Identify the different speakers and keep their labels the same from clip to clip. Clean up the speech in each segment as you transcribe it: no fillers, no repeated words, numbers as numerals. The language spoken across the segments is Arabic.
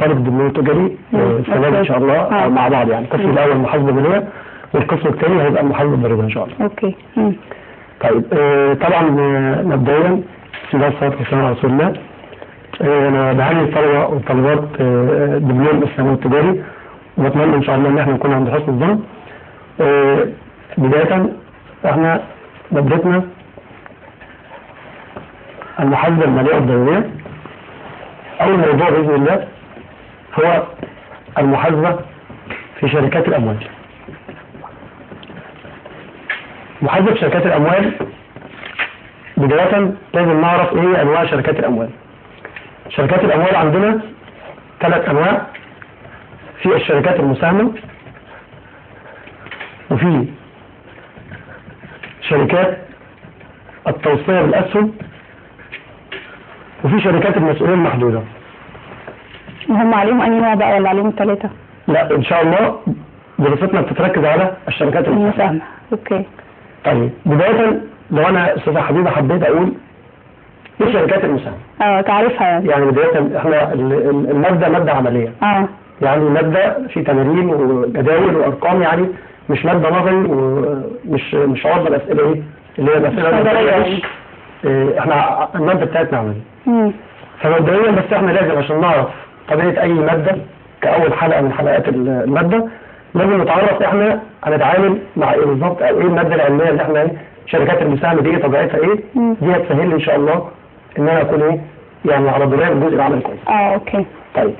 Speaker 1: طالب دبلوم تجاري السنه دي ان شاء الله مع بعض، يعني القسم الاول محاسبه ماليه والقسم الثاني هيبقى المحاسبه الضريبيه ان شاء الله.
Speaker 2: اوكي.
Speaker 1: طيب طبعا مبدئيا بسم الله والصلاه والسلام على رسول الله. انا بهني الطلبه والطالبات دبلوم الثانوي التجاري، وبتمنى ان شاء الله ان احنا نكون عند حسن الظن. بدايه احنا مادتنا المحاسبه الماليه الضريبيه. اول موضوع باذن الله هو المحاسبه في شركات الاموال. محاسبه شركات الاموال بدايه لازم نعرف ايه هي انواع شركات الاموال. شركات الاموال عندنا 3 انواع، في الشركات المساهمه، وفي شركات التوصيه بالاسهم، وفي شركات المسؤوليه المحدوده.
Speaker 2: هم عليهم أي نوع بقى ولا عليهم 3؟
Speaker 1: لا ان شاء الله دراستنا بتتركز على الشركات المساهمه.
Speaker 2: اوكي.
Speaker 1: طيب بدايه لو انا استاذه حبيبه حبيت اقول ايه شركات المساهمه؟
Speaker 2: تعرفها
Speaker 1: يعني بدايه احنا الماده ماده عمليه. يعني ماده في تمارين وجداول وارقام، يعني مش ماده نظري ومش عرضه الاسئله ايه اللي هي الاسئله احنا الماده بتاعتنا عمليه. فمبدئيا بس احنا لازم عشان نعرف طبيعه اي ماده كاول حلقه من حلقات الماده لازم نتعرف احنا هنتعامل مع ايه بالظبط، او ايه الماده العلميه اللي احنا شركات المساهمه دي طبيعتها ايه. دي هتسهل لي ان شاء الله ان انا اكون ايه يعني على درايه بالجزء العملي كويس.
Speaker 2: اوكي.
Speaker 1: طيب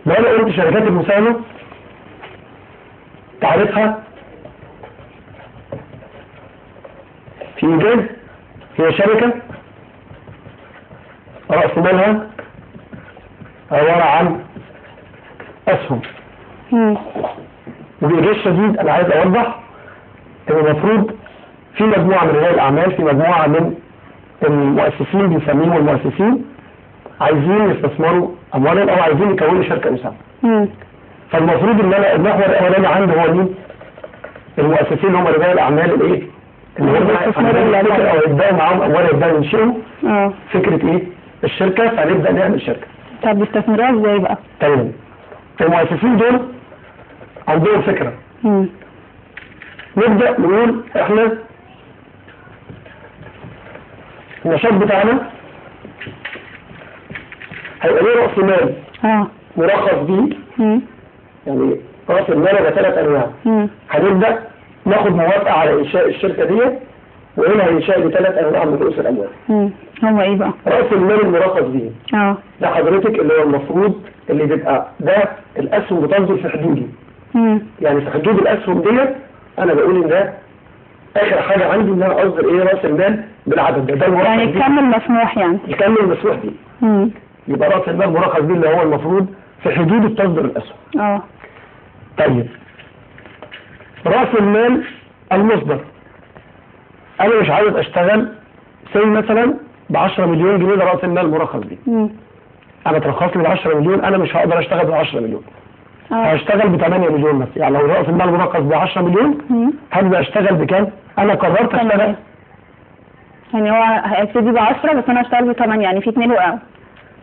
Speaker 1: لو انا قلت شركات المساهمه تعرفها في إيجاز هي شركه رأس مالها عباره عن اسهم. وبإيجاز شديد انا عايز اوضح ان المفروض في مجموعه من رجال الاعمال، في مجموعه من المؤسسين بنسميهم المؤسسين عايزين يستثمروا اموالهم او عايزين يكونوا شركه مساهمه. فالمفروض ان انا المحور الاولاني عندي هو مين؟ المؤسسين هم رجال الاعمال الايه؟ اللي هم فكره او يبداوا معاهم اموال، يبداوا ينشئوا فكره ايه؟ الشركه، فنبدا نعمل شركه.
Speaker 2: طب بيستثمروها ازاي بقى؟
Speaker 1: تمام. المؤسسين دول عندهم فكره. نبدا نقول احنا النشاط بتاعنا هيبقى ليه راس مال مرخص بيه. يعني راس المال ده 3 انواع. هنبدا ناخد موافقه على انشاء الشركه دي، وهنا هينشأ ب3 انواع من رؤوس الاموال.
Speaker 2: هو ايه بقى؟
Speaker 1: راس المال المرخص بيه ده حضرتك اللي هو المفروض اللي بيبقى ده الاسهم بتنظر في حدوده. يعني في حدود الاسهم ديت انا بقول ان ده اخر حاجه عندي ان انا اصدر ايه راس المال بالعدد ده
Speaker 2: يعني الكم المسموح، يعني
Speaker 1: الكم المسموح بيه. يبقى راس المال مرخص بيه اللي هو المفروض في حدود تصدر الاسهم. طيب راس المال المصدر انا مش عايز اشتغل مثلا ب 10 مليون جنيه، ده راس المال مرخص بيه. انا ترخص لي ب 10 مليون، انا مش هقدر اشتغل ب 10 مليون. هشتغل ب 8 مليون بس. يعني لو راس المال مرخص ب 10 مليون هبدا اشتغل بكام؟ انا قررت اشتغل
Speaker 2: يعني هو هيبتدي ب 10 بس انا هشتغل ب 8، يعني في 2 وقعوا.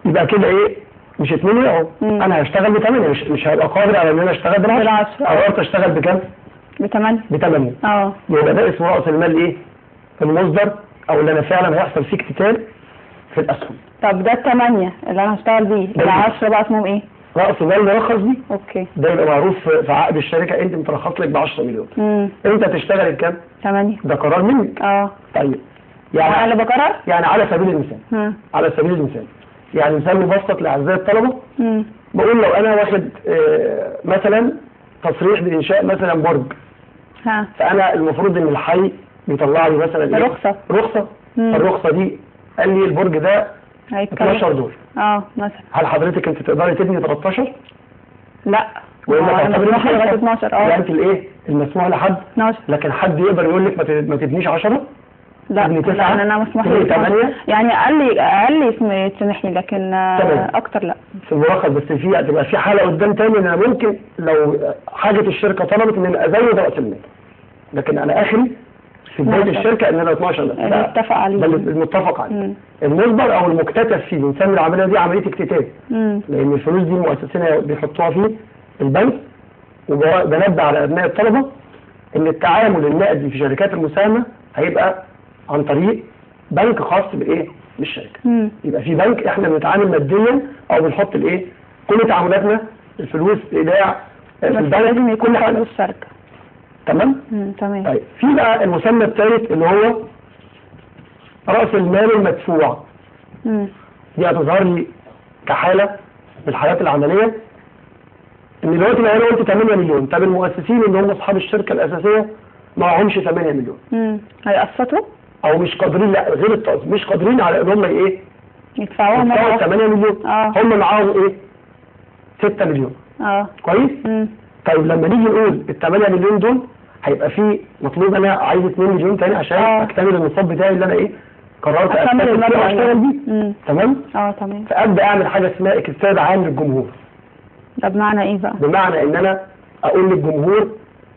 Speaker 1: يبقى كده ايه؟ مش 2 وقعوا. انا هشتغل ب 8، مش هبقى قادر على ان انا اشتغل ب 10. قررت اشتغل بكام؟
Speaker 2: ب 8.
Speaker 1: ب 8. يبقى ده اسمه راس المال ايه؟ المصدر، او اللي انا فعلا هيحصل فيه اكتتال في الاسهم.
Speaker 2: طب ده 8 اللي انا هشتغل بيه، ال 10 بقى اسمهم ايه؟
Speaker 1: راس مال مرخص بيه.
Speaker 2: اوكي.
Speaker 1: ده يبقى معروف في عقد الشركه، انت مترخص لك ب 10 مليون. انت هتشتغل بكام؟
Speaker 2: 8.
Speaker 1: ده قرار منك. طيب
Speaker 2: يعني انا اللي بقرر؟
Speaker 1: يعني على سبيل المثال على سبيل المثال يعني مثال مبسط لاعزائي الطلبه. بقول لو انا واخد مثلا تصريح بانشاء مثلا برج، فانا المفروض ان الحي بيطلع لي مثلا رخصه. الرخصه دي قال لي البرج ده 12 دور.
Speaker 2: مثلا
Speaker 1: هل حضرتك انت تقدري تبني 13؟
Speaker 2: لا،
Speaker 1: والا
Speaker 2: مسموح لغايه 12.
Speaker 1: يعني انت الايه المسموح لحد
Speaker 2: 12،
Speaker 1: لكن حد يقدر يقول لك ما تبنيش 10؟
Speaker 2: لا انا مسموح لي
Speaker 1: 8.
Speaker 2: يعني اقل يسمح لي، لكن اكتر لا.
Speaker 1: في المرخص بس تبقى في حاله قدام تاني ان انا ممكن لو حاجه الشركه طلبت ان انا ازود راس المال، لكن انا اخري في بدايه الشركه اننا 12 بس
Speaker 2: المتفق عليه.
Speaker 1: ده المتفق عليه. المجبر او المكتتب فيه بنسمي العمليه دي عمليه اكتتاب، لان الفلوس دي المؤسسين بيحطوها في البنك. وبنبه على ابناء الطلبه ان التعامل النقدي في شركات المساهمه هيبقى عن طريق بنك خاص بالايه؟ بالشركه. يبقى في بنك احنا بنتعامل ماديا او بنحط الايه؟ كل تعاملاتنا الفلوس ايداع في البنك،
Speaker 2: لازم يكون خاص بالشركه.
Speaker 1: تمام؟
Speaker 2: تمام.
Speaker 1: طيب في بقى المسمى الثالث اللي هو راس المال المدفوع. دي هتظهر لي كحاله من الحالات العمليه ان دلوقتي لو انا قلت 8 مليون، طب المؤسسين اللي هم اصحاب الشركه الاساسيه ما معهمش 8 مليون.
Speaker 2: هيقسطوا؟
Speaker 1: او مش قادرين، لا غير التقسيط، مش قادرين على ان هم ايه؟
Speaker 2: يدفعوهم
Speaker 1: 8 مليون. هم معاهم ايه؟ 6 مليون. كويس؟ طيب لما نيجي نقول ال 8 مليون دول هيبقى في مطلوب انا عايز 2 مليون تاني عشان اكتمل النصاب بتاعي اللي انا ايه؟ قررت
Speaker 2: اكمل المبلغ
Speaker 1: واشتغل بيه. تمام؟
Speaker 2: تمام.
Speaker 1: فابدا اعمل حاجه اسمها اكتساب عام للجمهور.
Speaker 2: ده بمعنى ايه بقى؟
Speaker 1: بمعنى ان انا اقول للجمهور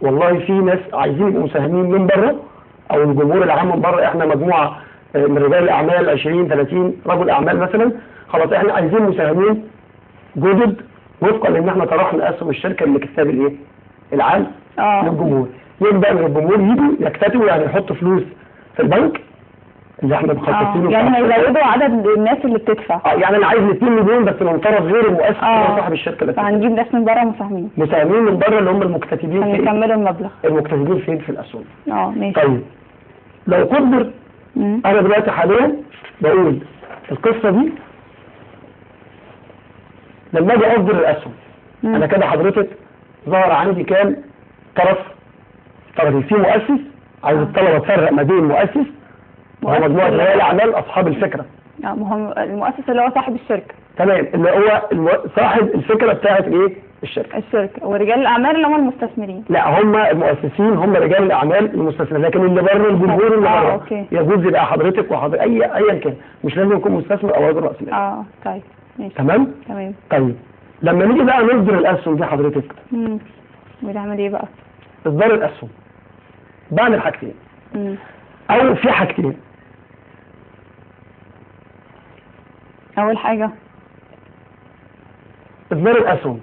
Speaker 1: والله في ناس عايزين يبقوا مساهمين من بره، او الجمهور العام من بره، احنا مجموعه من رجال الاعمال 20 30 رجل اعمال مثلا، خلاص احنا عايزين مساهمين جدد وفقا لان احنا طرحنا اسهم الشركه لاكتساب الايه؟ العام للجمهور. يبدا من الجمهور يجوا يكتتبوا، يعني يحطوا فلوس في البنك اللي احنا مخصصينه.
Speaker 2: يعني هيزودوا عدد الناس اللي بتدفع.
Speaker 1: يعني انا عايز 2 مليون بس من طرف غير المؤسس صاحب الشركه الاساسيه.
Speaker 2: فهنجيب ناس من بره مساهمين
Speaker 1: من بره اللي هم المكتتبين
Speaker 2: في يكملوا المبلغ.
Speaker 1: المكتتبين فين؟ في الاسهم.
Speaker 2: ماشي.
Speaker 1: طيب لو قدر انا دلوقتي حاليا بقول القصه دي لما اجي اصدر الاسهم انا كده حضرتك ظهر عندي كام طرفين؟ في مؤسس عايز الطلبه تفرق ما بين مؤسس وهو مجموعه رجال الاعمال اصحاب الفكره.
Speaker 2: ما هو المؤسس اللي هو صاحب الشركه.
Speaker 1: تمام، اللي هو صاحب الفكره بتاعت ايه؟ الشركه.
Speaker 2: ورجال الاعمال اللي هم المستثمرين.
Speaker 1: لا، هم المؤسسين هم رجال الاعمال المستثمرين، لكن اللي بره الجمهور اللي بره يجوز يبقى حضرتك وحضرتك ايا كان، مش لازم يكون مستثمر او رجل راس مال.
Speaker 2: طيب ماشي.
Speaker 1: تمام. طيب لما نيجي بقى نصدر الاسهم دي حضرتك
Speaker 2: بنعمل ايه بقى؟
Speaker 1: اصدار الاسهم بعمل حاجتين او في حاجتين.
Speaker 2: اول حاجه
Speaker 1: اصدار الاسهم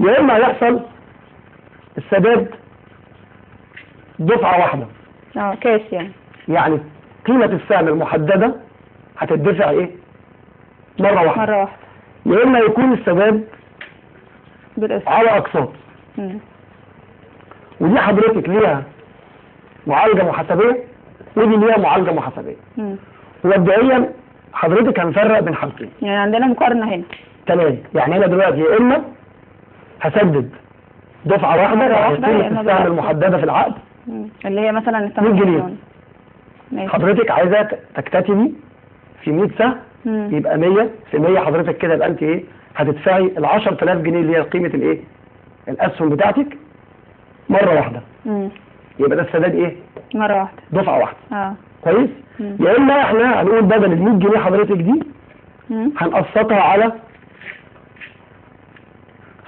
Speaker 1: يا اما يحصل السداد دفعه واحده
Speaker 2: كاش،
Speaker 1: يعني قيمه السهم المحدده هتدفع ايه؟ مره واحده. يا اما يكون السداد
Speaker 2: بالقسط
Speaker 1: على اقساط. ودي حضرتك ليها معالجه محاسبيه ودي ليها معالجه محاسبيه. ومبدئيا حضرتك هنفرق بين حاجتين،
Speaker 2: يعني عندنا مقارنه هنا.
Speaker 1: تمام، يعني انا دلوقتي يا اما هسدد دفعه واحده قيمه السهم المحدده في العقد
Speaker 2: اللي هي مثلا
Speaker 1: 100 جنيه. حضرتك عايزه تكتتبي في 100 سهم يبقى 100 في 100 حضرتك كده يبقى انت ايه؟ هتدفعي ال 10000 جنيه اللي هي قيمه الايه؟ الاسهم بتاعتك مره واحده. يبقى ده السداد ايه؟
Speaker 2: مره واحده،
Speaker 1: دفعه واحده. كويس؟ يا اما احنا هنقول بدل ال 100 جنيه حضرتك دي هنقسطها على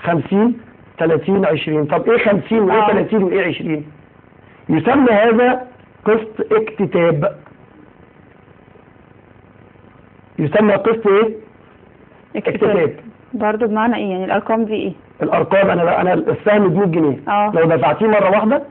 Speaker 1: 50 30 20. طب ايه 50 وايه 30 وايه 20؟ يسمى هذا قسط اكتتاب. يسمى قسط ايه؟ اكتتاب.
Speaker 2: برضه بمعنى ايه؟ يعني الارقام دي ايه؟
Speaker 1: الارقام انا السهم ب 100 جنيه لو دفعتيه مره واحده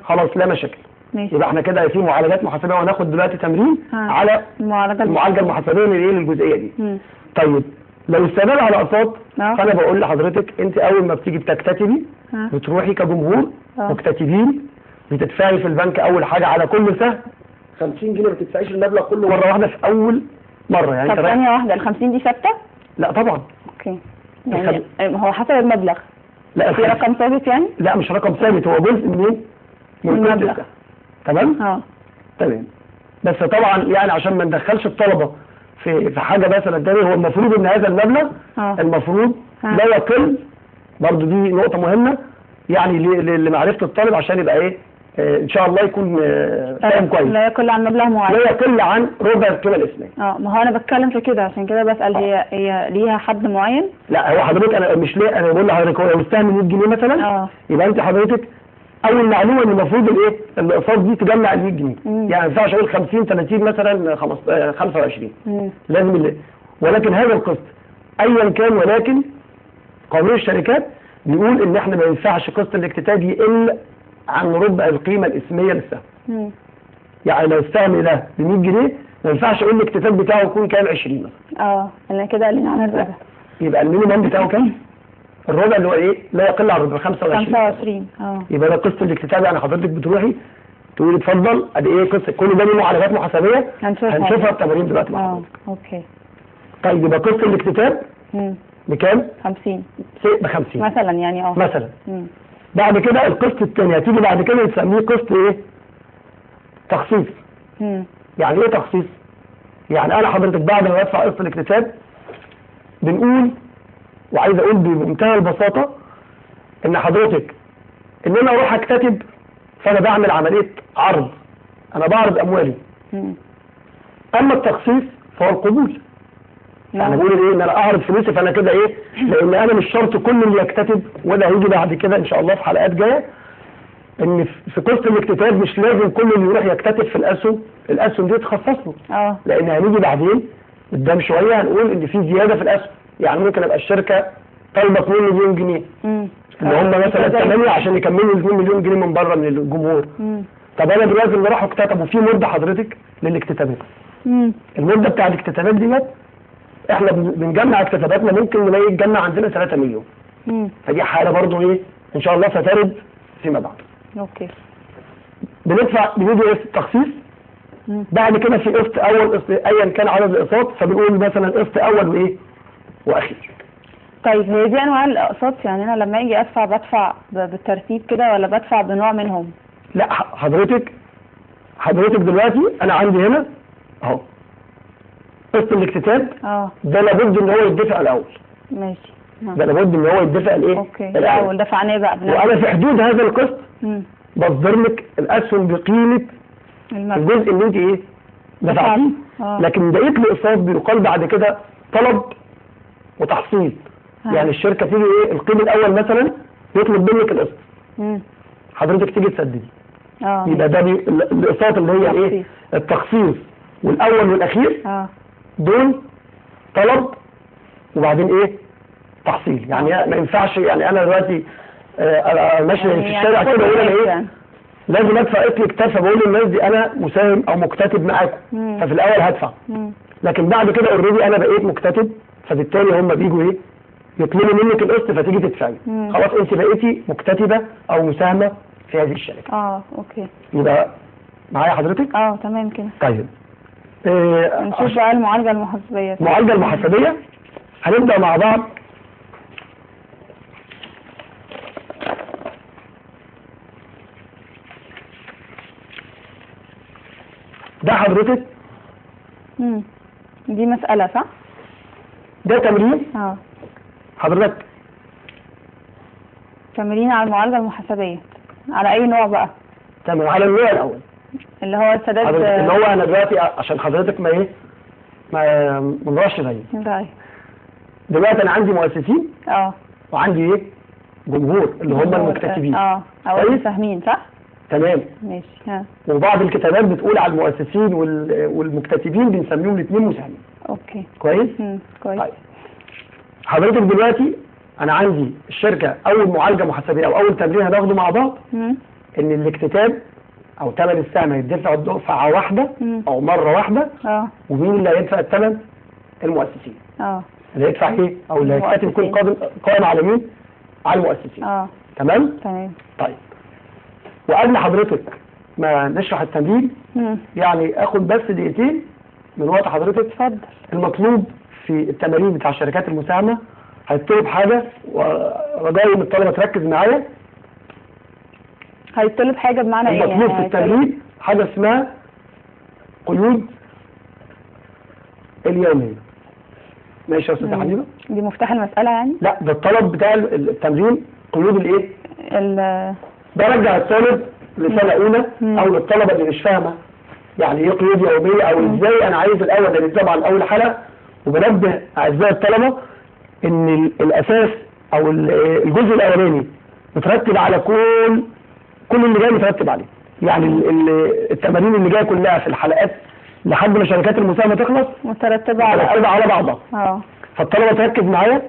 Speaker 1: خلاص لا مشاكل. يبقى احنا كده في معالجات محاسبيه، وهناخد دلوقتي تمرين على المعالجه المحاسبيه للجزئيه دي. طيب لو السداد على اقساط فانا بقول لحضرتك انت اول ما بتيجي بتكتتبي بتروحي كجمهور مكتتبين بتدفعي في البنك اول حاجه على كل سهم 50 جنيه، ما تدفعيش المبلغ كله مره واحده في اول مره. يعني
Speaker 2: طب ثانيه واحده، ال 50 دي ثابته؟
Speaker 1: لا طبعا.
Speaker 2: اوكي، يعني هو حسب المبلغ.
Speaker 1: لا
Speaker 2: في رقم ثابت يعني؟
Speaker 1: لا مش رقم ثابت، هو جزء من
Speaker 2: المبلغ.
Speaker 1: تمام؟ تمام. بس طبعا يعني عشان ما ندخلش الطلبه في حاجه مثلا تاني، هو المفروض ان هذا المبلغ المفروض لا يقل، برضه دي نقطه مهمه يعني لمعرفه الطالب عشان يبقى ايه ان شاء الله يكون فاهم كويس.
Speaker 2: لا يقل عن مبلغ معين،
Speaker 1: لا يقل عن ربع القيمه الاسميه.
Speaker 2: ما هو انا بتكلم في كده عشان كده بسال. هي ليها حد معين؟
Speaker 1: لا هو حضرتك انا مش ليه، انا بقول لحضرتك هو لو السهم 100 جنيه مثلا يبقى انت حضرتك اول معلومه ان المفروض الايه الاقساط دي تجمع ال 100 جنيه. يعني ما ينفعش اقول 50 30 مثلا 25. لازم ولكن هذا القسط ايا كان، ولكن قانون الشركات بيقول ان احنا ما ينفعش قسط الاكتتاب يقل عن ربع القيمه الاسميه للسهم. يعني لو السهم ده ب 100 جنيه ما ينفعش اقول الاكتتاب بتاعه يكون كام 20 مثلا.
Speaker 2: انا كده قلنا عن الربع.
Speaker 1: يبقى المينيمم بتاعه كام؟ الربع اللي هو ايه؟ لا يقل عن ربع
Speaker 2: 25.
Speaker 1: يبقى ده قسط الاكتتاب. يعني حضرتك بتروحي تقولي اتفضل ادي ايه قسط، كل ده ليه معالجات محاسبيه هنشوفها التمارين دلوقتي مع حضرتك.
Speaker 2: اوكي.
Speaker 1: طيب يبقى قسط الاكتتاب بكام؟
Speaker 2: 50
Speaker 1: ب 50
Speaker 2: مثلا يعني.
Speaker 1: مثلا. بعد كده القسط الثاني هتيجي بعد كده نسميه قسط ايه؟ تخصيص. يعني ايه تخصيص؟ يعني انا حضرتك بعد ما بدفع قسط الاكتتاب بنقول، وعايز اقول بمنتهى البساطه، ان حضرتك ان انا اروح اكتتب فانا بعمل عمليه عرض، انا بعرض اموالي. اما التخصيص فهو القبول. يعني بقول ايه؟ ان انا اعرض فلوسي، فانا كده ايه؟ لان انا مش شرط كل اللي يكتتب، وده هيجي بعد كده ان شاء الله في حلقات جايه، ان في قسط الاكتتاب مش لازم كل اللي يروح يكتتب في الاسهم دي تخصص له. لان هنيجي بعدين قدام شويه هنقول ان في زياده في الاسهم. يعني ممكن ابقى الشركه طالبه 2 مليون جنيه اللي هم مثلا 8 عشان يكملوا ال 2 مليون جنيه من بره من الجمهور. طب انا دلوقتي اللي راحوا اكتتبوا في مده حضرتك للاكتتابات. المده بتاع الاكتتابات ديت احنا بنجمع اكتتاباتنا ممكن نلاقي يتجمع عندنا 3 مليون. فدي حاله برضو ايه ان شاء الله سترد فيما بعد.
Speaker 2: اوكي.
Speaker 1: بنيجي التخصيص. بعد كده في قسط اول، قسط ايا كان عدد الاقساط، فبنقول مثلا قسط اول وايه واخير.
Speaker 2: طيب هي دي انواع الاقساط؟ يعني انا لما اجي ادفع بدفع بالترتيب كده ولا بدفع بنوع منهم؟
Speaker 1: لا حضرتك دلوقتي انا عندي هنا اهو قسط الاكتتاب. ده لابد ان هو يدفع الاول.
Speaker 2: ماشي.
Speaker 1: ده لابد ان هو يدفع الايه؟
Speaker 2: اوكي. الاول دفعناه بقى
Speaker 1: وانا في حدود هذا القسط بصدر لك الاسهم بقيمه الجزء اللي انت ايه دفعتيه. لكن بقيه الاقساط بيقال بعد كده طلب وتحصيل. يعني الشركه تيجي ايه القيمه الاول مثلا يطلب منك القسط، حضرتك تيجي تسددي. يبقى ده الاقساط اللي هي ايه التخصيص والاول والاخير. دول طلب وبعدين ايه تحصيل. يعني ما ينفعش يعني انا دلوقتي ماشي في الشارع كده اقول انا ايه لازم ادفع قسط الاكتتاب، فبقول للناس دي انا مساهم او مكتتب معاكم، ففي الاول هدفع. لكن بعد كده اوريدي انا بقيت مكتتب، فبالتالي هم بيجوا ايه يطلبوا منك القسط فتيجي تدفعي. خلاص انت بقيتي مكتتبه او مساهمه في هذه الشركه.
Speaker 2: اوكي.
Speaker 1: يبقى معايا حضرتك؟
Speaker 2: تمام كده.
Speaker 1: طيب
Speaker 2: نشوف بقى المعالجه المحاسبيه.
Speaker 1: المعالجه المحاسبيه هنبدا مع بعض. ده حضرتك
Speaker 2: دي مسألة صح؟
Speaker 1: ده تمرين. حضرتك
Speaker 2: تمرين على المعالجة المحاسبية على أي نوع بقى؟
Speaker 1: تمام على النوع الأول
Speaker 2: اللي هو السداد.
Speaker 1: اللي هو أنا دلوقتي عشان حضرتك ما نروحش زي دلوقتي أنا عندي مؤسسين وعندي إيه جمهور اللي هم المكتتبين
Speaker 2: أو المساهمين صح؟
Speaker 1: تمام
Speaker 2: ماشي.
Speaker 1: وبعض الكتابات بتقول على المؤسسين والمكتتبين بنسميهم الاثنين مساهمين.
Speaker 2: اوكي
Speaker 1: كويس؟
Speaker 2: كويس.
Speaker 1: طيب حضرتك دلوقتي انا عندي الشركه اول معالجه محاسبيه او اول تمرين هناخده مع بعض ان الاكتتاب او ثمن السهم هيدفع دفعه واحده او مره واحده. ومين اللي هيدفع الثمن؟ المؤسسين. اللي هيدفع ايه او اللي هيكتتب يكون قائم على مين؟ على المؤسسين. تمام. طيب وقبل حضرتك ما نشرح التمرين يعني اخد بس دقيقتين من وقت حضرتك.
Speaker 2: اتفضل.
Speaker 1: المطلوب في التمارين بتاع الشركات المساهمه هيطلب حاجه، ورجائي من الطلبه تركز معايا.
Speaker 2: هيطلب حاجه بمعنى ايه؟
Speaker 1: المطلوب في التمرين حاجه اسمها قيود اليوميه. ماشي يا استاذه حبيبه؟
Speaker 2: دي مفتاح المساله يعني؟
Speaker 1: لا ده الطلب بتاع التمرين قيود الايه؟ برجع الطالب لسنه اولى او للطلبه اللي مش فاهمه يعني ايه قيود يوميه او ازاي. انا عايز الاول لان طبعا اول حلقه وبنبه اعزائي الطلبه ان الاساس او الجزء الاولاني مترتب على كل كل اللي جاي مترتب عليه. يعني التمارين اللي جايه كلها في الحلقات لحد ما شركات المساهمه تخلص
Speaker 2: مترتبة
Speaker 1: على بعضها. فالطلبه تركز معايا.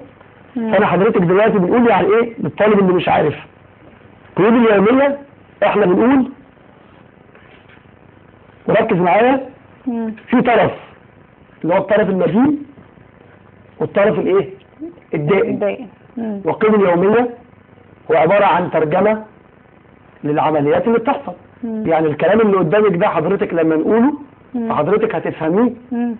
Speaker 1: فانا حضرتك دلوقتي بنقول يعني ايه للطالب اللي مش عارف القيود اليوميه. احنا بنقول وركز معايا في طرف اللي هو الطرف المدين والطرف الايه الدائم. والقيود اليوميه هو عباره عن ترجمه للعمليات اللي بتحصل. يعني الكلام اللي قدامك ده حضرتك لما نقوله فحضرتك هتفهميه،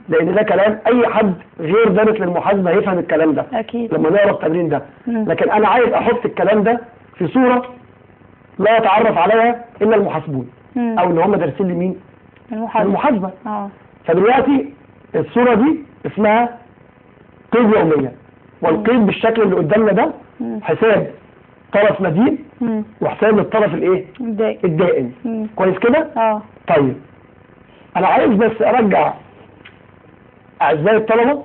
Speaker 1: لان ده كلام اي حد غير دارس للمحاسبه هيفهم الكلام ده
Speaker 2: اكيد
Speaker 1: لما نقرا التمرين ده. لكن انا عايز احط الكلام ده في صوره لا يتعرف عليها الا المحاسبون او ان هم دارسين لمين؟ المحاسبه. فدلوقتي الصوره دي اسمها قيد يوميه، والقيد بالشكل اللي قدامنا ده حساب طرف مدين وحساب للطرف الايه؟ الدائم. كويس كده؟ طيب انا عايز بس ارجع اعزائي الطلبه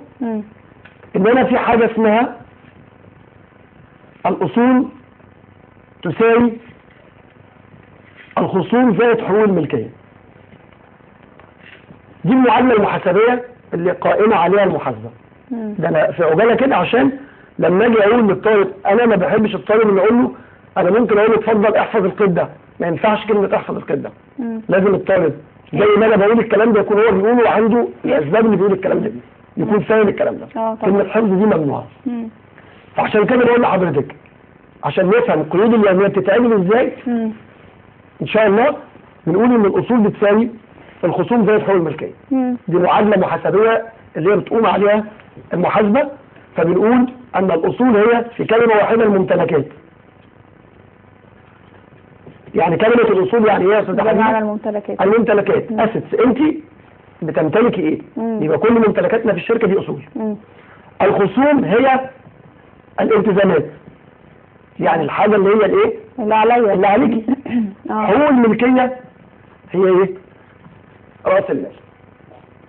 Speaker 1: ان انا في حاجه اسمها الاصول تساوي الخصوم زائد حقوق الملكيه. دي المعادله المحاسبيه اللي قائمه عليها المحاسبه. ده انا في عجاله كده عشان لما اجي اقول للطالب، انا ما بحبش الطالب اللي اقول له انا ممكن اقول له اتفضل احفظ القيد ده، ما ينفعش كلمه احفظ القيد ده. لازم الطالب زي ما انا بقول الكلام ده يكون هو بيقوله وعنده الاسباب اللي بيقول الكلام ده دي، يكون فاهم الكلام ده. كلمه حفظ دي ممنوعه. فعشان كده بقول لحضرتك عشان نفهم القيود اليوميه بتتعمل ازاي ان شاء الله بنقول ان الاصول بتساوي الخصوم زائد حقوق الملكيه. دي معادله محاسبيه اللي هي بتقوم عليها المحاسبه. فبنقول ان الاصول هي في كلمه واحده الممتلكات. يعني كلمه الاصول يعني ايه يا استاذ
Speaker 2: بمعنى
Speaker 1: الممتلكات اسيتس. انت بتمتلكي ايه؟ يبقى كل ممتلكاتنا في الشركه دي اصول. الخصوم هي الالتزامات، يعني الحاجه اللي هي الايه؟
Speaker 2: اللي عليا
Speaker 1: اللي عليكي. حقوق الملكيه هي ايه؟ راس المال.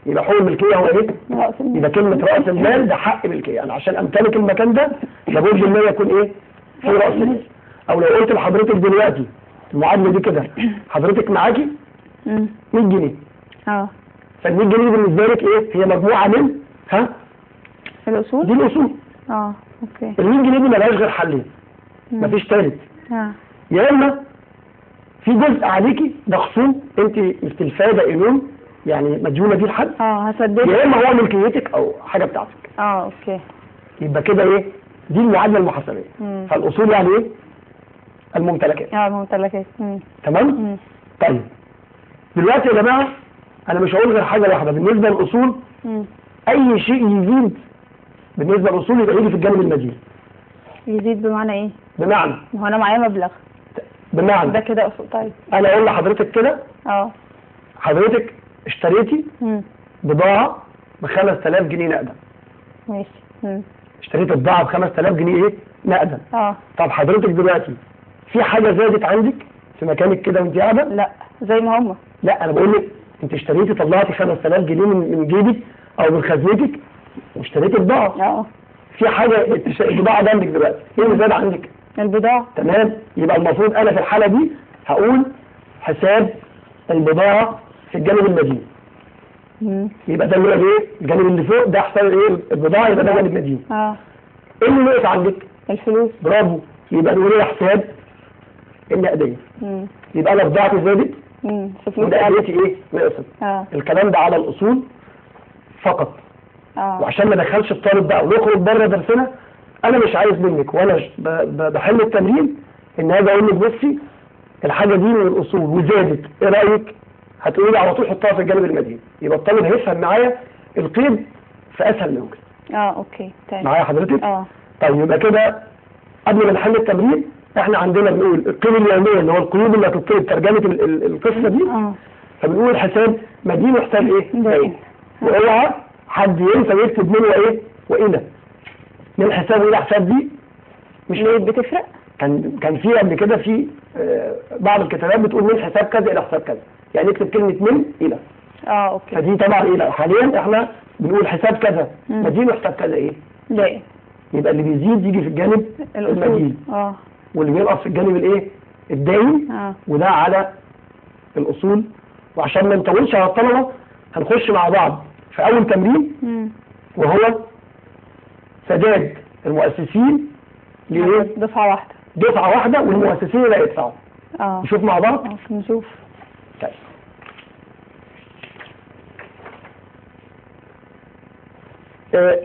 Speaker 1: يبقى حقوق الملكيه هو ايه؟
Speaker 2: رأس المال.
Speaker 1: يبقى كلمه راس المال ده حق ملكيه. انا عشان امتلك المكان ده لابد ان يكون ايه؟ في راس المال. او لو قلت لحضرتك دلوقتي المعادله دي كده حضرتك معاكي 100 جنيه. فال 100 جنيه بالنسبه لك ايه؟ هي مجموعه من
Speaker 2: الاصول.
Speaker 1: دي الاصول.
Speaker 2: اوكي.
Speaker 1: ال 100 جنيه دي مالهاش غير حلين. مفيش ثالث. يا اما في جزء عليكي ده خصوم انت مستلفاه دائنون، يعني مديونه دي لحد
Speaker 2: هسددها،
Speaker 1: يا اما هو ملكيتك او حاجه بتاعتك.
Speaker 2: اوكي.
Speaker 1: يبقى كده ايه؟ دي المعادله المحاسبيه. فالاصول يعني ايه؟ الممتلكات.
Speaker 2: الممتلكات.
Speaker 1: تمام؟ طيب دلوقتي يا جماعه انا مش هقول غير حاجه واحده بالنسبه للاصول. اي شيء يزيد بالنسبه للاصول يبقى يجي في الجانب المدين.
Speaker 2: يزيد بمعنى ايه؟
Speaker 1: بمعنى
Speaker 2: هو انا معايا مبلغ
Speaker 1: بمعنى
Speaker 2: ده كده اصول. طيب
Speaker 1: انا اقول لحضرتك كده حضرتك اشتريتي بضاعه ب 5000 جنيه نقدا.
Speaker 2: ماشي.
Speaker 1: اشتريت البضاعه ب 5000 جنيه ايه؟ نقدا. طب حضرتك دلوقتي في حاجه زادت عندك في مكانك كده وانت قاعده؟
Speaker 2: لا زي ما هم.
Speaker 1: لا انا بقول لك انت اشتريتي طلعتي 5000 جنيه من جيبك او من خزنتك واشتريتي بضاعه. في حاجه البضاعه ده عندك دلوقتي، ايه اللي زاد عندك؟
Speaker 2: البضاعه.
Speaker 1: تمام. يبقى المفروض انا في الحاله دي هقول حساب البضاعه في الجانب المدين. يبقى ده اللي هو ايه؟ الجانب اللي فوق ده حساب ايه؟ البضاعه، يبقى ده جانب مدين. ايه اللي نقص عندك؟
Speaker 2: الفلوس.
Speaker 1: برافو. يبقى نقول ايه؟ حساب النقديه. يبقى انا بضاعتي زادت ونقديتي ايه؟ نقصت. الكلام ده على الاصول فقط. وعشان ما ادخلش الطالب بقى ونخرج بره درسنا، انا مش عايز منك وانا بحل التمرين ان اجي اقول لك بصي الحاجه دي من الاصول وزادت، ايه رايك؟ هتقولي لي على طول حطها في الجانب المدين. يبقى الطالب هيفهم معايا القيد في اسهل ما يمكن.
Speaker 2: اوكي. طيب
Speaker 1: معايا حضرتك؟ طيب يبقى كده قبل ما نحل التمرين احنا عندنا بنقول القيد اليوميه اللي هو القيود اللي هتطلب ترجمه القصه دي. فبنقول حساب مدين وحساب ايه؟ دائم. واوعى حد ينسى ويكتب من وايه؟ والى. من حساب والى حساب دي مش
Speaker 2: بتفرق؟
Speaker 1: كان في قبل كده في بعض الكتابات بتقول من حساب كذا الى حساب كذا، يعني نكتب كلمه من الى.
Speaker 2: اوكي.
Speaker 1: فدي طبعا الى. حاليا احنا بنقول حساب كذا مدين وحساب كذا ايه؟
Speaker 2: دائم.
Speaker 1: يبقى اللي بيزيد يجي في الجانب المدين. واللي بينقص في الجانب الايه؟ الدائم وده على الاصول. وعشان ما نطولش على الطلبه هنخش مع بعض في اول تمرين وهو سداد المؤسسين دفعه واحده والمؤسسين لا يدفعوا. نشوف مع بعض.
Speaker 2: نشوف.
Speaker 1: طيب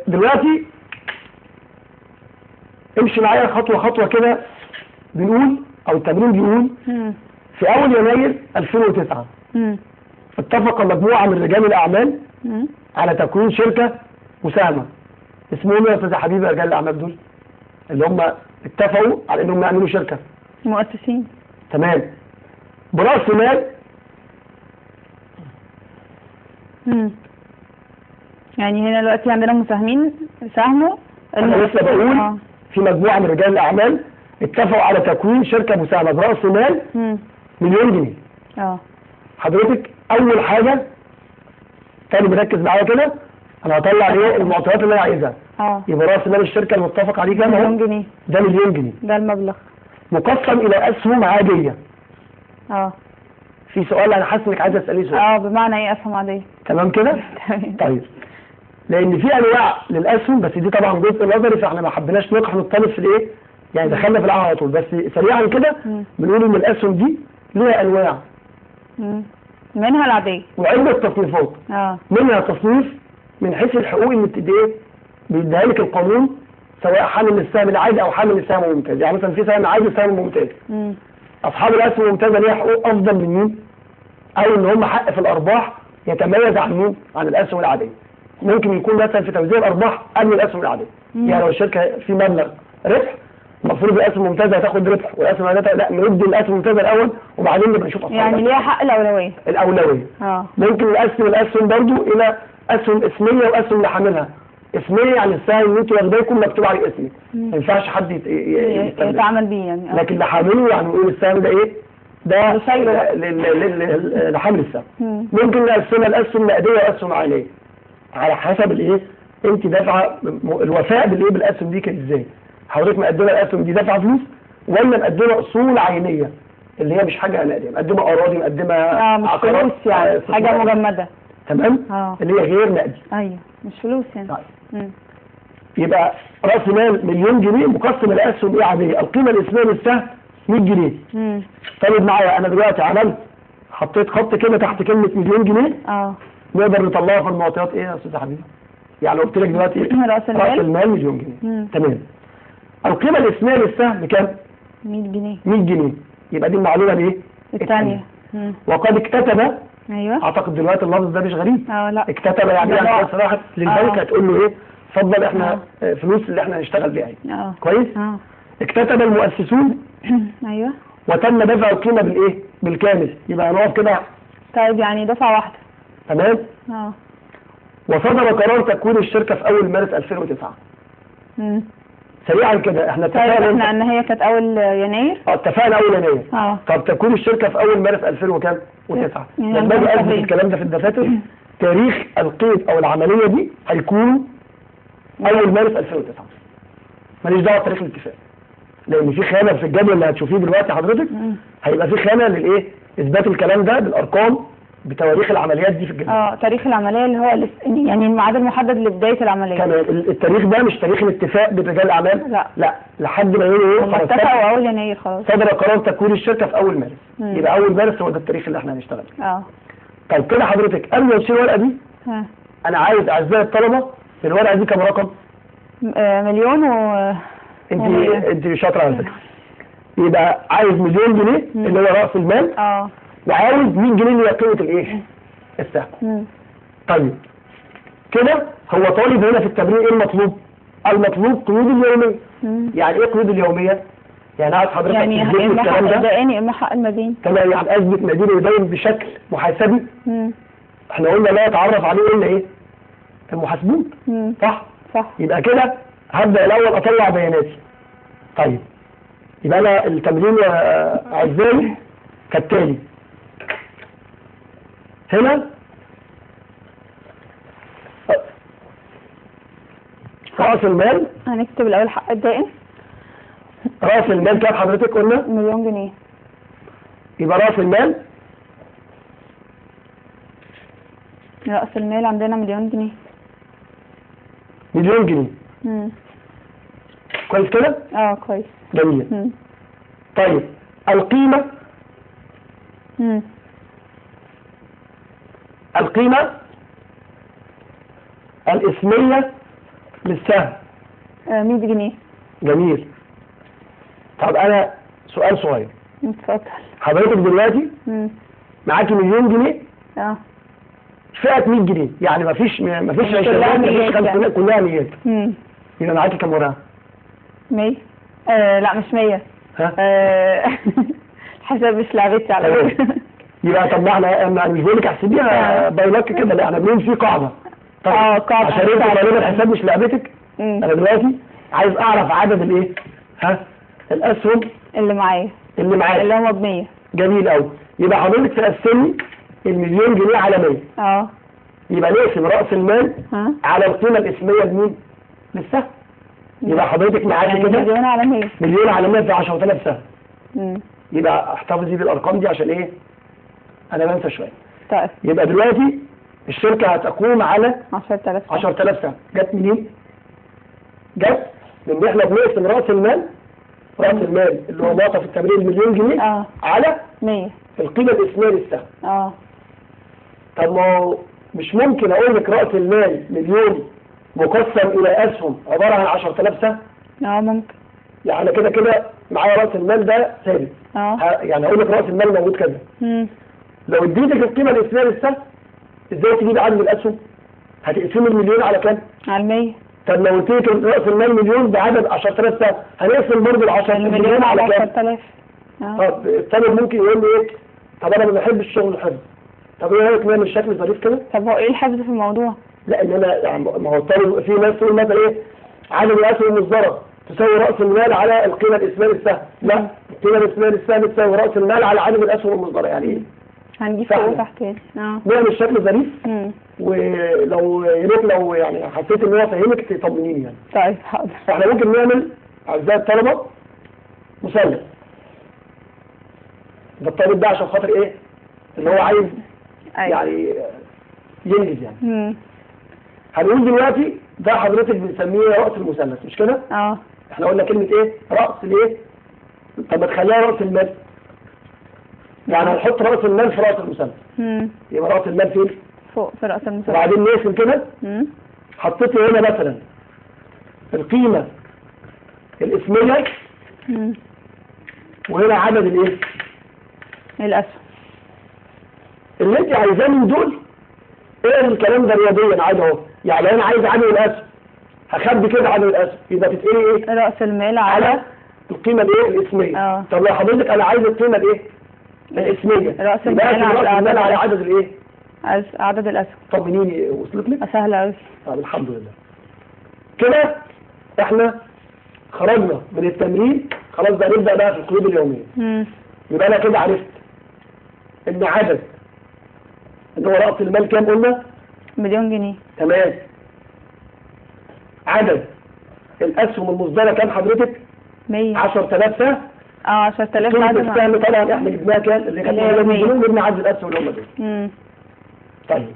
Speaker 1: دلوقتي امشي معايا خطوه خطوه كده. بنقول او التمرين بيقول في اول يناير 2009 اتفق مجموعه من رجال الاعمال على تكوين شركه مساهمه. اسمهم ايه يا استاذ حبيبي رجال الاعمال دول؟ اللي هم اتفقوا على انهم يعملوا شركه.
Speaker 2: مؤسسين.
Speaker 1: تمام. براس مال
Speaker 2: يعني هنا دلوقتي عندنا مساهمين ساهموا.
Speaker 1: انا لسه بقول في مجموعه من رجال الاعمال اتفقوا على تكوين شركه مساهمه براس مال مليون جنيه. حضرتك اول حاجه تاني مركز معايا كده، انا هطلع ايه المعطيات اللي انا عايزها. يبقى راس مال الشركه المتفق عليه كام؟
Speaker 2: مليون جنيه.
Speaker 1: ده مليون جنيه.
Speaker 2: ده المبلغ
Speaker 1: مقسم الى اسهم عاديه. في سؤال انا حاسس انك عايزه تساليه سؤال.
Speaker 2: بمعنى ايه اسهم عاديه؟
Speaker 1: تمام كده؟ طيب لان في انواع للاسهم، بس دي طبعا جزء نظري فاحنا ما حبيناش نقحم الطالب في الايه؟ يعني دخلنا في القهوه على طول، بس سريعا كده بنقول ان الاسهم دي ليها انواع.
Speaker 2: منها العاديه
Speaker 1: وعده تصنيفات. منها تصنيف من حيث الحقوق اللي بيديها لك القانون، سواء حامل السهم العادي او حامل السهم الممتاز. يعني مثلا في سهم عادي وسهم ممتاز. اصحاب الاسهم الممتازه ليها حقوق افضل من مين؟ او ان هم حق في الارباح يتميز عن مين؟ عن الاسهم العاديه. ممكن يكون مثلا في توزيع الارباح قبل الاسهم العاديه. يعني لو الشركه في مبلغ ربح المفروض الاسهم الممتازه هتاخد ربح والاسهم العاديه لا، ندي الاسهم الممتازه الاول وبعدين نبقى نشوف اصحابها.
Speaker 2: يعني ليها حق الاولويه.
Speaker 1: ممكن نقسم الاسهم برضو الى اسهم اسميه واسهم لحاملها. اسميه يعني السهم اللي انتوا واخداه يكون مكتوب عليه اسمي، ما ينفعش حد
Speaker 2: يتعامل بيه يعني.
Speaker 1: لكن لحامله يعني نقول السهم ده ايه؟ ده لحامل السهم. ممكن نقسمها لاسهم نقديه واسهم عينيه على حسب الايه؟ انت دافعه الوفاء بالايه؟ بالاسهم دي كانت ازاي؟ حضرتك مقدمه الاسهم دي دافعه فلوس ولا مقدمه اصول عينيه اللي هي مش حاجه نقديه، مقدمه اراضي، مقدمه
Speaker 2: مش فلوس يعني حاجه مجمده.
Speaker 1: تمام؟ اللي هي غير نقدي.
Speaker 2: ايوه مش فلوس يعني.
Speaker 1: يبقى راس مال مليون جنيه مقسم الاسهم ايه عاديه، القيمه الاسميه للسهم 100 جنيه. طيب معايا انا دلوقتي عملت حطيت خط كده تحت كلمه مليون جنيه. نقدر نطلعها في المعطيات ايه يا استاذ حبيبي؟ يعني قلت لك دلوقتي
Speaker 2: راس
Speaker 1: المال مليون جنيه. تمام. القيمه الاسميه للسهم بكام؟
Speaker 2: 100 جنيه.
Speaker 1: 100 جنيه. يبقى دي المعلومه الايه؟
Speaker 2: الثانيه.
Speaker 1: وقد اكتتب.
Speaker 2: ايوه.
Speaker 1: اعتقد دلوقتي اللفظ ده مش غريب.
Speaker 2: لا.
Speaker 1: اكتتب يعني راحت للبنك هتقول له ايه؟ اتفضل احنا فلوس اللي احنا هنشتغل بيها اهي. كويس؟ اكتتب المؤسسون.
Speaker 2: ايوه.
Speaker 1: وتم دفع القيمه بالايه؟ بالكامل. يبقى هنقف كده.
Speaker 2: طيب يعني دفعه واحده.
Speaker 1: تمام؟ وصدر قرار تكوين الشركه في اول مارس 2009. سريعا كده احنا
Speaker 2: اتفقنا ان هي كانت اول يناير.
Speaker 1: اتفقنا اول يناير. طب تكوين الشركه في اول مارس 2009 لما باجي اثبت الكلام ده في الدفاتر تاريخ القيد او العمليه دي هيكون اول مارس 2009. ماليش دعوه بتاريخ الاتفاق لان في خانه في الجدول اللي هتشوفيه دلوقتي حضرتك هيبقى في خانه للايه؟ اثبات الكلام ده بالارقام بتواريخ العمليات دي في الجدول.
Speaker 2: تاريخ العمليه اللي هو يعني الميعاد المحدد لبدايه العمليه.
Speaker 1: كمان التاريخ ده مش تاريخ الاتفاق بين رجال الاعمال. لا لحد ما يقولوا ايه؟
Speaker 2: هم اتفقوا اول يناير خلاص.
Speaker 1: صدر قرار تكوين الشركه في اول مارس. يبقى اول مارس هو ده التاريخ اللي احنا هنشتغل فيه. طيب كده حضرتك قبل ما نشيل الورقه دي انا عايز اعزائي الطلبه الورقه دي كام رقم؟
Speaker 2: مليون
Speaker 1: انت شاطره على فكره. يبقى عايز مليون جنيه اللي هو راس المال. وعاوز 100 جنيه اللي هي قيمه الايه؟ السهم. طيب كده هو طالب هنا في التمرين ايه المطلوب؟ المطلوب قيود اليوميه. يعني ايه قيود اليوميه؟ يعني عايز حضرتك
Speaker 2: يعني اما حق الدائني اما حق المدين.
Speaker 1: تمام. يعني اثبت مدين ويبين بشكل محاسبي. احنا قلنا لا يتعرف عليه الا ايه؟ المحاسبون. صح؟ يبقى كده هبدا الاول اطلع بياناتي. طيب يبقى انا التمرين يا اعزائي كالتالي. هنا راس المال
Speaker 2: هنكتب الاول حق الدائن.
Speaker 1: راس المال كام حضرتك قلنا؟
Speaker 2: مليون جنيه.
Speaker 1: يبقى رأس المال
Speaker 2: رأس المال عندنا مليون جنيه.
Speaker 1: مليون جنيه. كويس كده؟
Speaker 2: كويس.
Speaker 1: جميل. طيب القيمة القيمة الاسمية للسهم
Speaker 2: 100 جنيه.
Speaker 1: جميل. طب أنا سؤال صغير.
Speaker 2: اتفضل.
Speaker 1: حضرتك دلوقتي معاكي مليون جنيه فئة 100 جنيه، يعني مفيش عشرينات، مفيش خمسينات، كلها ميات. يبقى معاكي كام ورقة؟
Speaker 2: 100. لا مش 100.
Speaker 1: ها؟
Speaker 2: الحساب مش لعبتي على فكرة.
Speaker 1: يبقى طب ما احنا مش بقول لك احسبيها بايلك كده، لا احنا بنقول في قاعدة.
Speaker 2: قاعدة
Speaker 1: عشان انت غالبا الحساب مش لعبتك. انا دلوقتي عايز اعرف عدد الايه؟ الاسهم
Speaker 2: اللي معايا اللي هم ب 100.
Speaker 1: جميل قوي. يبقى حضرتك تقسمي المليون جنيه على 100. يبقى نقسم رأس المال على القيمة الاسمية لمين؟ للسهم. يبقى حضرتك معاكي كده
Speaker 2: مليون على 100.
Speaker 1: مليون على 100 في 10,000 سهم. يبقى احتفظي بالارقام دي عشان ايه؟ انا بنسى شويه.
Speaker 2: طيب.
Speaker 1: يبقى دلوقتي الشركه هتقوم على
Speaker 2: 10,000
Speaker 1: سهم. جت منين؟ جت من ان احنا بنقسم راس المال اللي هو معطى في التمرين مليون جنيه على
Speaker 2: 100
Speaker 1: القيمه الاسميه للسهم. طب ما هو مش ممكن اقول لك راس المال مليون مقسم الى اسهم عباره عن 10,000 سهم؟
Speaker 2: ممكن.
Speaker 1: يعني كده معايا راس المال ده ثابت. يعني اقول لك راس المال موجود كذا. لو اديتك القيمه الاسميه للسهم ازاي تجيب عدد الاسهم؟ هتقسم المليون على كام؟
Speaker 2: على 100.
Speaker 1: طب لو قلت لك راس المال مليون بعدد 10,000 سهم هنقسم برضه ال 10 مليون على كام؟
Speaker 2: 10,000.
Speaker 1: طب الطالب ممكن يقول لي ايه؟ طب انا ما بحبش الشغل الحفظ. طب ايه رايك نعمل شكل ظريف كده؟
Speaker 2: طب هو ايه الحفظ في الموضوع؟
Speaker 1: لا ان انا يعني ما هو الطالب في ناس تقول مثلا ايه؟ عدد الاسهم المصدره تساوي رأس المال على القيمة الاسمية للسهم. لا، القيمة الاسمية للسهم تساوي رأس المال على عدد الأسهم المصدرة. يعني ايه؟
Speaker 2: هنجيب فوق وتحت يعني.
Speaker 1: نعمل شكل ظريف. ولو يا ريت لو يعني حسيت ان هو فاهمك تطمنيني يعني.
Speaker 2: طيب حاضر.
Speaker 1: احنا ممكن نعمل اعزائي الطلبة مثلث. ده الطالب ده عشان خاطر ايه؟ اللي هو عايز يعني ينجز يعني. هنقول دلوقتي ده حضرتك بنسميه رأس المثلث مش كده؟ احنا قلنا كلمة ايه؟ رأس الايه؟ طب ما تخليها رأس المال. يعني هنحط رأس المال في رأس المثلث. يبقى رأس المال فين؟
Speaker 2: فوق في رأس المثلث.
Speaker 1: وبعدين نقسم كده. حطيت هنا مثلا القيمة الاسمية وهنا عدد الايه؟
Speaker 2: الأسهم.
Speaker 1: اللي انت عايزاه من دول ايه الكلام ده رياضيا عادي اهو. يعني لو انا عايز عدد الاسهم هخبي كده عدد الاسهم يبقى تتقري ايه؟
Speaker 2: رأس المال على
Speaker 1: القيمة الايه؟ الاسمية. طب لو حضرتك انا عايز القيمة الايه؟ الاسمية.
Speaker 2: رأس المال
Speaker 1: على عدد الايه؟
Speaker 2: عدد الاسهم.
Speaker 1: طمنيني وصلت لك؟
Speaker 2: سهلة قوي.
Speaker 1: طب الحمد لله. كده احنا خرجنا من التمرين خلاص بقى نبدأ بقى في القيود اليومية. يبقى انا كده عرفت ان عدد ان هو رأس المال كام قلنا؟
Speaker 2: مليون جنيه.
Speaker 1: تمام. عدد الاسهم المصدرة كام حضرتك؟
Speaker 2: 100.
Speaker 1: 10,000 سهم.
Speaker 2: 10,000
Speaker 1: بعد ما السهم طبعا احنا جبناها كام؟ اللي كانت مليون جبنا عدد الاسهم اللي هم دول. طيب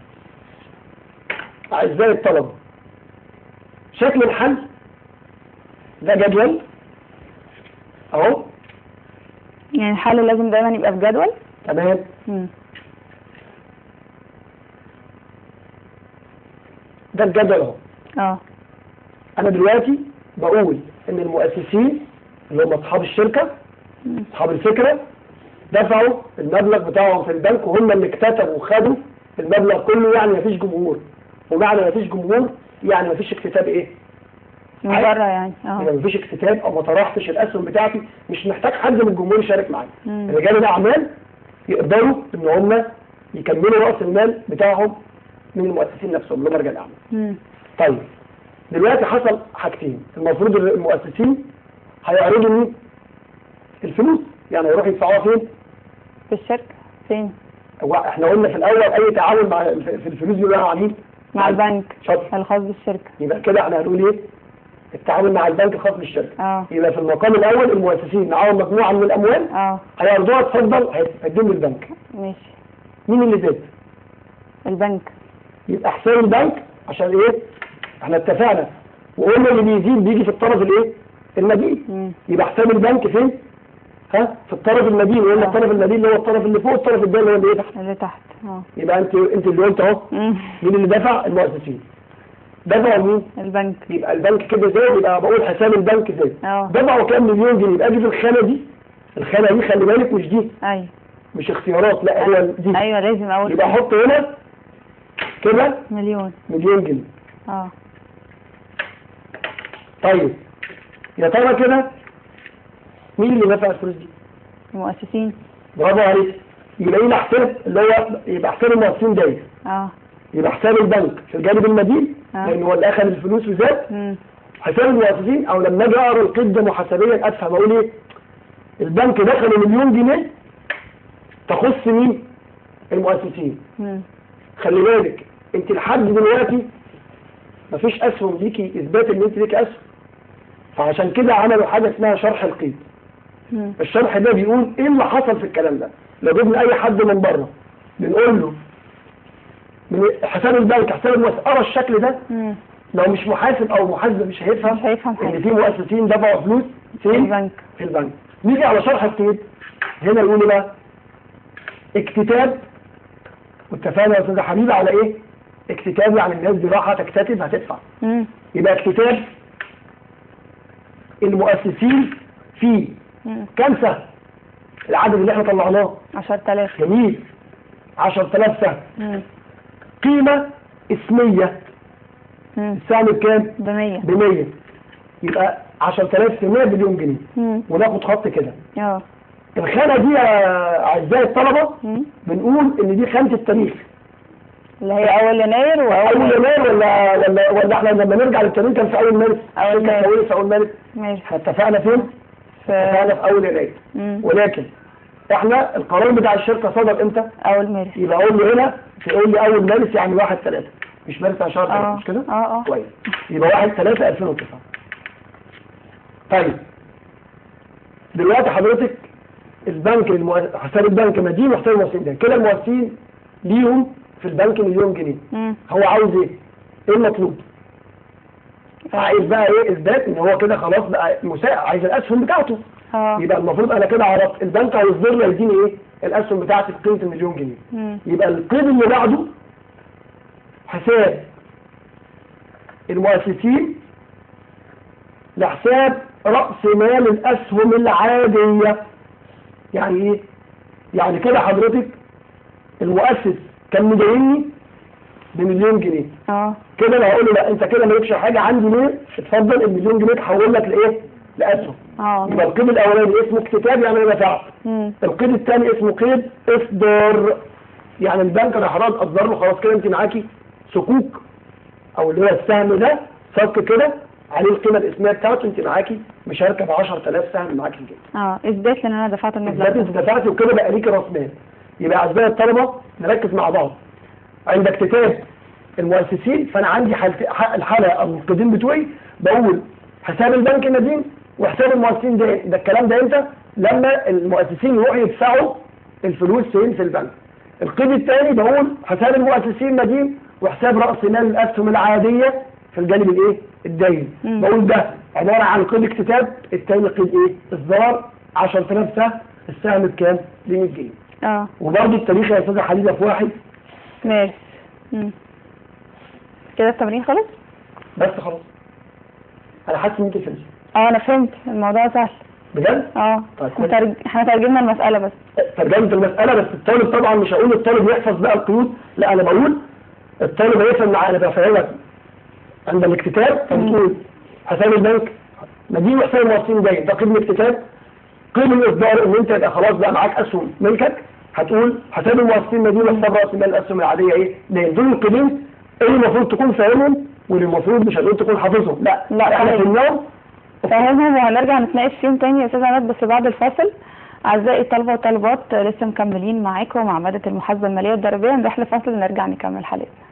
Speaker 1: اعزائي الطلبة شكل الحل ده جدول اهو.
Speaker 2: يعني الحل لازم دايما يبقى في جدول.
Speaker 1: تمام. ده الجدول اهو. انا دلوقتي بقول ان المؤسسين اللي هم اصحاب الشركة اصحاب الفكرة دفعوا المبلغ بتاعهم في البنك وهم اللي اكتتبوا وخدوا المبلغ كله. يعني مفيش جمهور، ومعنى مفيش جمهور يعني مفيش اكتتاب ايه؟
Speaker 2: من بره يعني.
Speaker 1: يعني مفيش اكتتاب او ما طرحتش الاسهم بتاعتي. مش محتاج حد من الجمهور يشارك معايا. رجال الاعمال يقدروا ان هم يكملوا راس المال بتاعهم من المؤسسين نفسهم اللي هم رجال الاعمال. طيب دلوقتي حصل حاجتين. المفروض المؤسسين هيعرضوا مين؟ الفلوس. يعني يروحوا يدفعوها فين؟
Speaker 2: في الشركة. فين؟
Speaker 1: احنا قلنا في الاول اي تعاون مع في الفلوس بيبقى مع مين؟
Speaker 2: مع البنك
Speaker 1: شاطر
Speaker 2: الخاص بالشركة.
Speaker 1: يبقى كده احنا هنقول ايه؟ التعامل مع البنك الخاص بالشركه. يبقى في المقام الاول المؤسسين معاهم مجموعه من الاموال هياخدوها تفضل هتقدم للبنك.
Speaker 2: ماشي.
Speaker 1: مين اللي زاد؟
Speaker 2: البنك.
Speaker 1: يبقى حساب البنك عشان ايه؟ احنا اتفقنا وقلنا اللي بيزيد بيجي في الطرف الايه؟ المدين. يبقى حساب البنك فين؟ في الطرف المدين. وقلنا الطرف المدين اللي هو الطرف اللي فوق، الطرف الثاني اللي هو اللي تحت.
Speaker 2: اللي تحت.
Speaker 1: يبقى انت اللي قلت اهو. مين اللي دفع؟ المؤسسين. دفعوا مين؟
Speaker 2: البنك.
Speaker 1: يبقى البنك كده زاد، يبقى بقول حساب البنك زاد. دفعوا كام مليون جنيه؟ يبقى اجي في الخانه دي. الخانه دي خلي بالك مش دي.
Speaker 2: ايوه.
Speaker 1: مش اختيارات، لا هي دي.
Speaker 2: ايوه لازم اول.
Speaker 1: يبقى احط هنا كده
Speaker 2: مليون
Speaker 1: جنيه.
Speaker 2: طيب
Speaker 1: يا ترى كده مين اللي دفع الفلوس دي؟
Speaker 2: المؤسسين.
Speaker 1: برافو عليك. يبقى ايه حساب اللي هو يبقى حساب المؤسسين داير. يبقى حساب البنك في الجانب المدين لان هو اللي اخذ الفلوس وزاد. حساب المؤسسين او لما اجي اقرا القيد ده محاسبيا افهم اقول ايه؟ البنك دخل مليون جنيه تخص مين؟ المؤسسين. خلي بالك انت لحد دلوقتي مفيش اسهم ليكي اثبات ان انت ليكي اسهم، فعشان كده عملوا حاجه اسمها شرح القيد. الشرح ده بيقول ايه اللي حصل في الكلام ده. لو جبنا اي حد من بره بنقول له من حساب البنك حساب المؤسسه قرا الشكل ده، لو مش محاسب او محاسب مش هيفهم ان في مؤسسين دفعوا فلوس في
Speaker 2: البنك.
Speaker 1: في البنك. نيجي على شرح القيد هنا يقول ايه بقى؟ اكتتاب. واتفقنا يا استاذ حبيبي على ايه؟ اكتتاب يعني الناس دي راحه تكتتب هتدفع. يبقى اكتتاب المؤسسين في كام سهم؟ العدد اللي احنا طلعناه
Speaker 2: 10,000.
Speaker 1: جميل. 10,000 سهم. قيمه اسميه. السهم بكام؟
Speaker 2: ب100.
Speaker 1: ب100. يبقى 10,000 في 100 مليون جنيه. وناخد خط كده. الخانه دي يا اعزائي الطلبه بنقول ان دي خانه التاريخ
Speaker 2: اللي هي اول يناير
Speaker 1: اول يناير ولا احنا لما نرجع للتاريخ كان في اول مارس. كان في اول مارس.
Speaker 2: ماشي.
Speaker 1: اتفقنا فين؟ اتفقنا في اول يناير. ولكن احنا القرار بتاع الشركه صدر امتى؟
Speaker 2: اول مارس.
Speaker 1: يبقى اقول له هنا تقول لي اول مارس يعني 1/3 مش مارس على شهر 3 مش كده؟ كويس. يبقى 1/3/2009. طيب دلوقتي حضرتك البنك حساب البنك مدين وحساب المؤسسين ده كده المؤسسين ليهم في البنك مليون جنيه. هو عاوز ايه؟ ايه المطلوب؟ عايز بقى ايه؟ اثبات ان هو كده خلاص بقى عايز الاسهم بتاعته. يبقى المفروض انا كده عرفت البنك هيصدر لي يديني ايه؟ الاسهم بتاعتي بقيمه المليون جنيه. يبقى القيد اللي بعده حساب المؤسسين لحساب رأس مال الاسهم العاديه. يعني ايه؟ يعني كده حضرتك المؤسس كان مديني بمليون جنيه. كده انا هقول له لا انت كده مالكش حاجه عندي ليه؟ اتفضل المليون جنيه تحول لك لايه؟ لاسهم. يبقى القيد الاولاني اسمه اكتتاب يعني انا دفعت. القيد الثاني اسمه قيد اصدار يعني البنك راح اصدر له خلاص كده انت معاكي صكوك او اللي هو السهم ده صك كده عليه القيمه الاسميه بتاعته انت معاكي مشاركه ب 10,000 سهم معاكي كده.
Speaker 2: اثبات لان انا دفعت المبلغ.
Speaker 1: اثبات انت دفعتي وكده بقى ليكي راس مال. يبقى اعزائي الطلبه نركز مع بعض. عند اكتتاب المؤسسين فانا عندي الحاله او القيدين بتوعي بقول حساب البنك المدين وحساب المؤسسين ده الكلام ده امتى؟ لما المؤسسين يروحوا يدفعوا الفلوس فين؟ في البنك. القيد الثاني بقول حساب المؤسسين مدين وحساب راس مال الاسهم العاديه في الجانب الايه؟ الداين. بقول ده عباره عن قيد اكتتاب. الثاني قيد ايه؟ اصدار 10,000 سهم. السهم بكام؟ ب 100 جنيه. وبرضه التاريخ يا استاذه حبيبه في 1
Speaker 2: مارس. كده التمرين خلص؟
Speaker 1: بس خلاص. انا حاسس ان انت فهمتي.
Speaker 2: انا فهمت الموضوع سهل.
Speaker 1: بجد؟
Speaker 2: طيب احنا ترجمنا المسألة بس.
Speaker 1: ترجمت المسألة بس الطالب طبعا مش هقول الطالب يحفظ بقى القيود، لا انا بقول الطالب هيفهم معايا. انا بفهمك عند الاكتتاب فبتقول حساب البنك مدين وحساب المؤسسين داين ده قيد الاكتتاب. قيد الاصدار ان انت يبقى خلاص بقى معاك اسهم ملكك هتقول حساب المؤسسين مدين وحساب راس مال الاسهم العاديه ايه؟ داين. دول القيدين اللي المفروض تكون فاهمهم واللي المفروض مش هتقول تكون حافظهم. لا احنا فهمناهم
Speaker 2: فاهمهم وهنرجع نتناقش فيهم تاني يا استاذ عماد بس بعد الفاصل. اعزائي الطلبه والطالبات لسه مكملين معاكم مع ماده المحاسبه الماليه والضريبيه. نروح لفاصل ونرجع نكمل حلقتنا.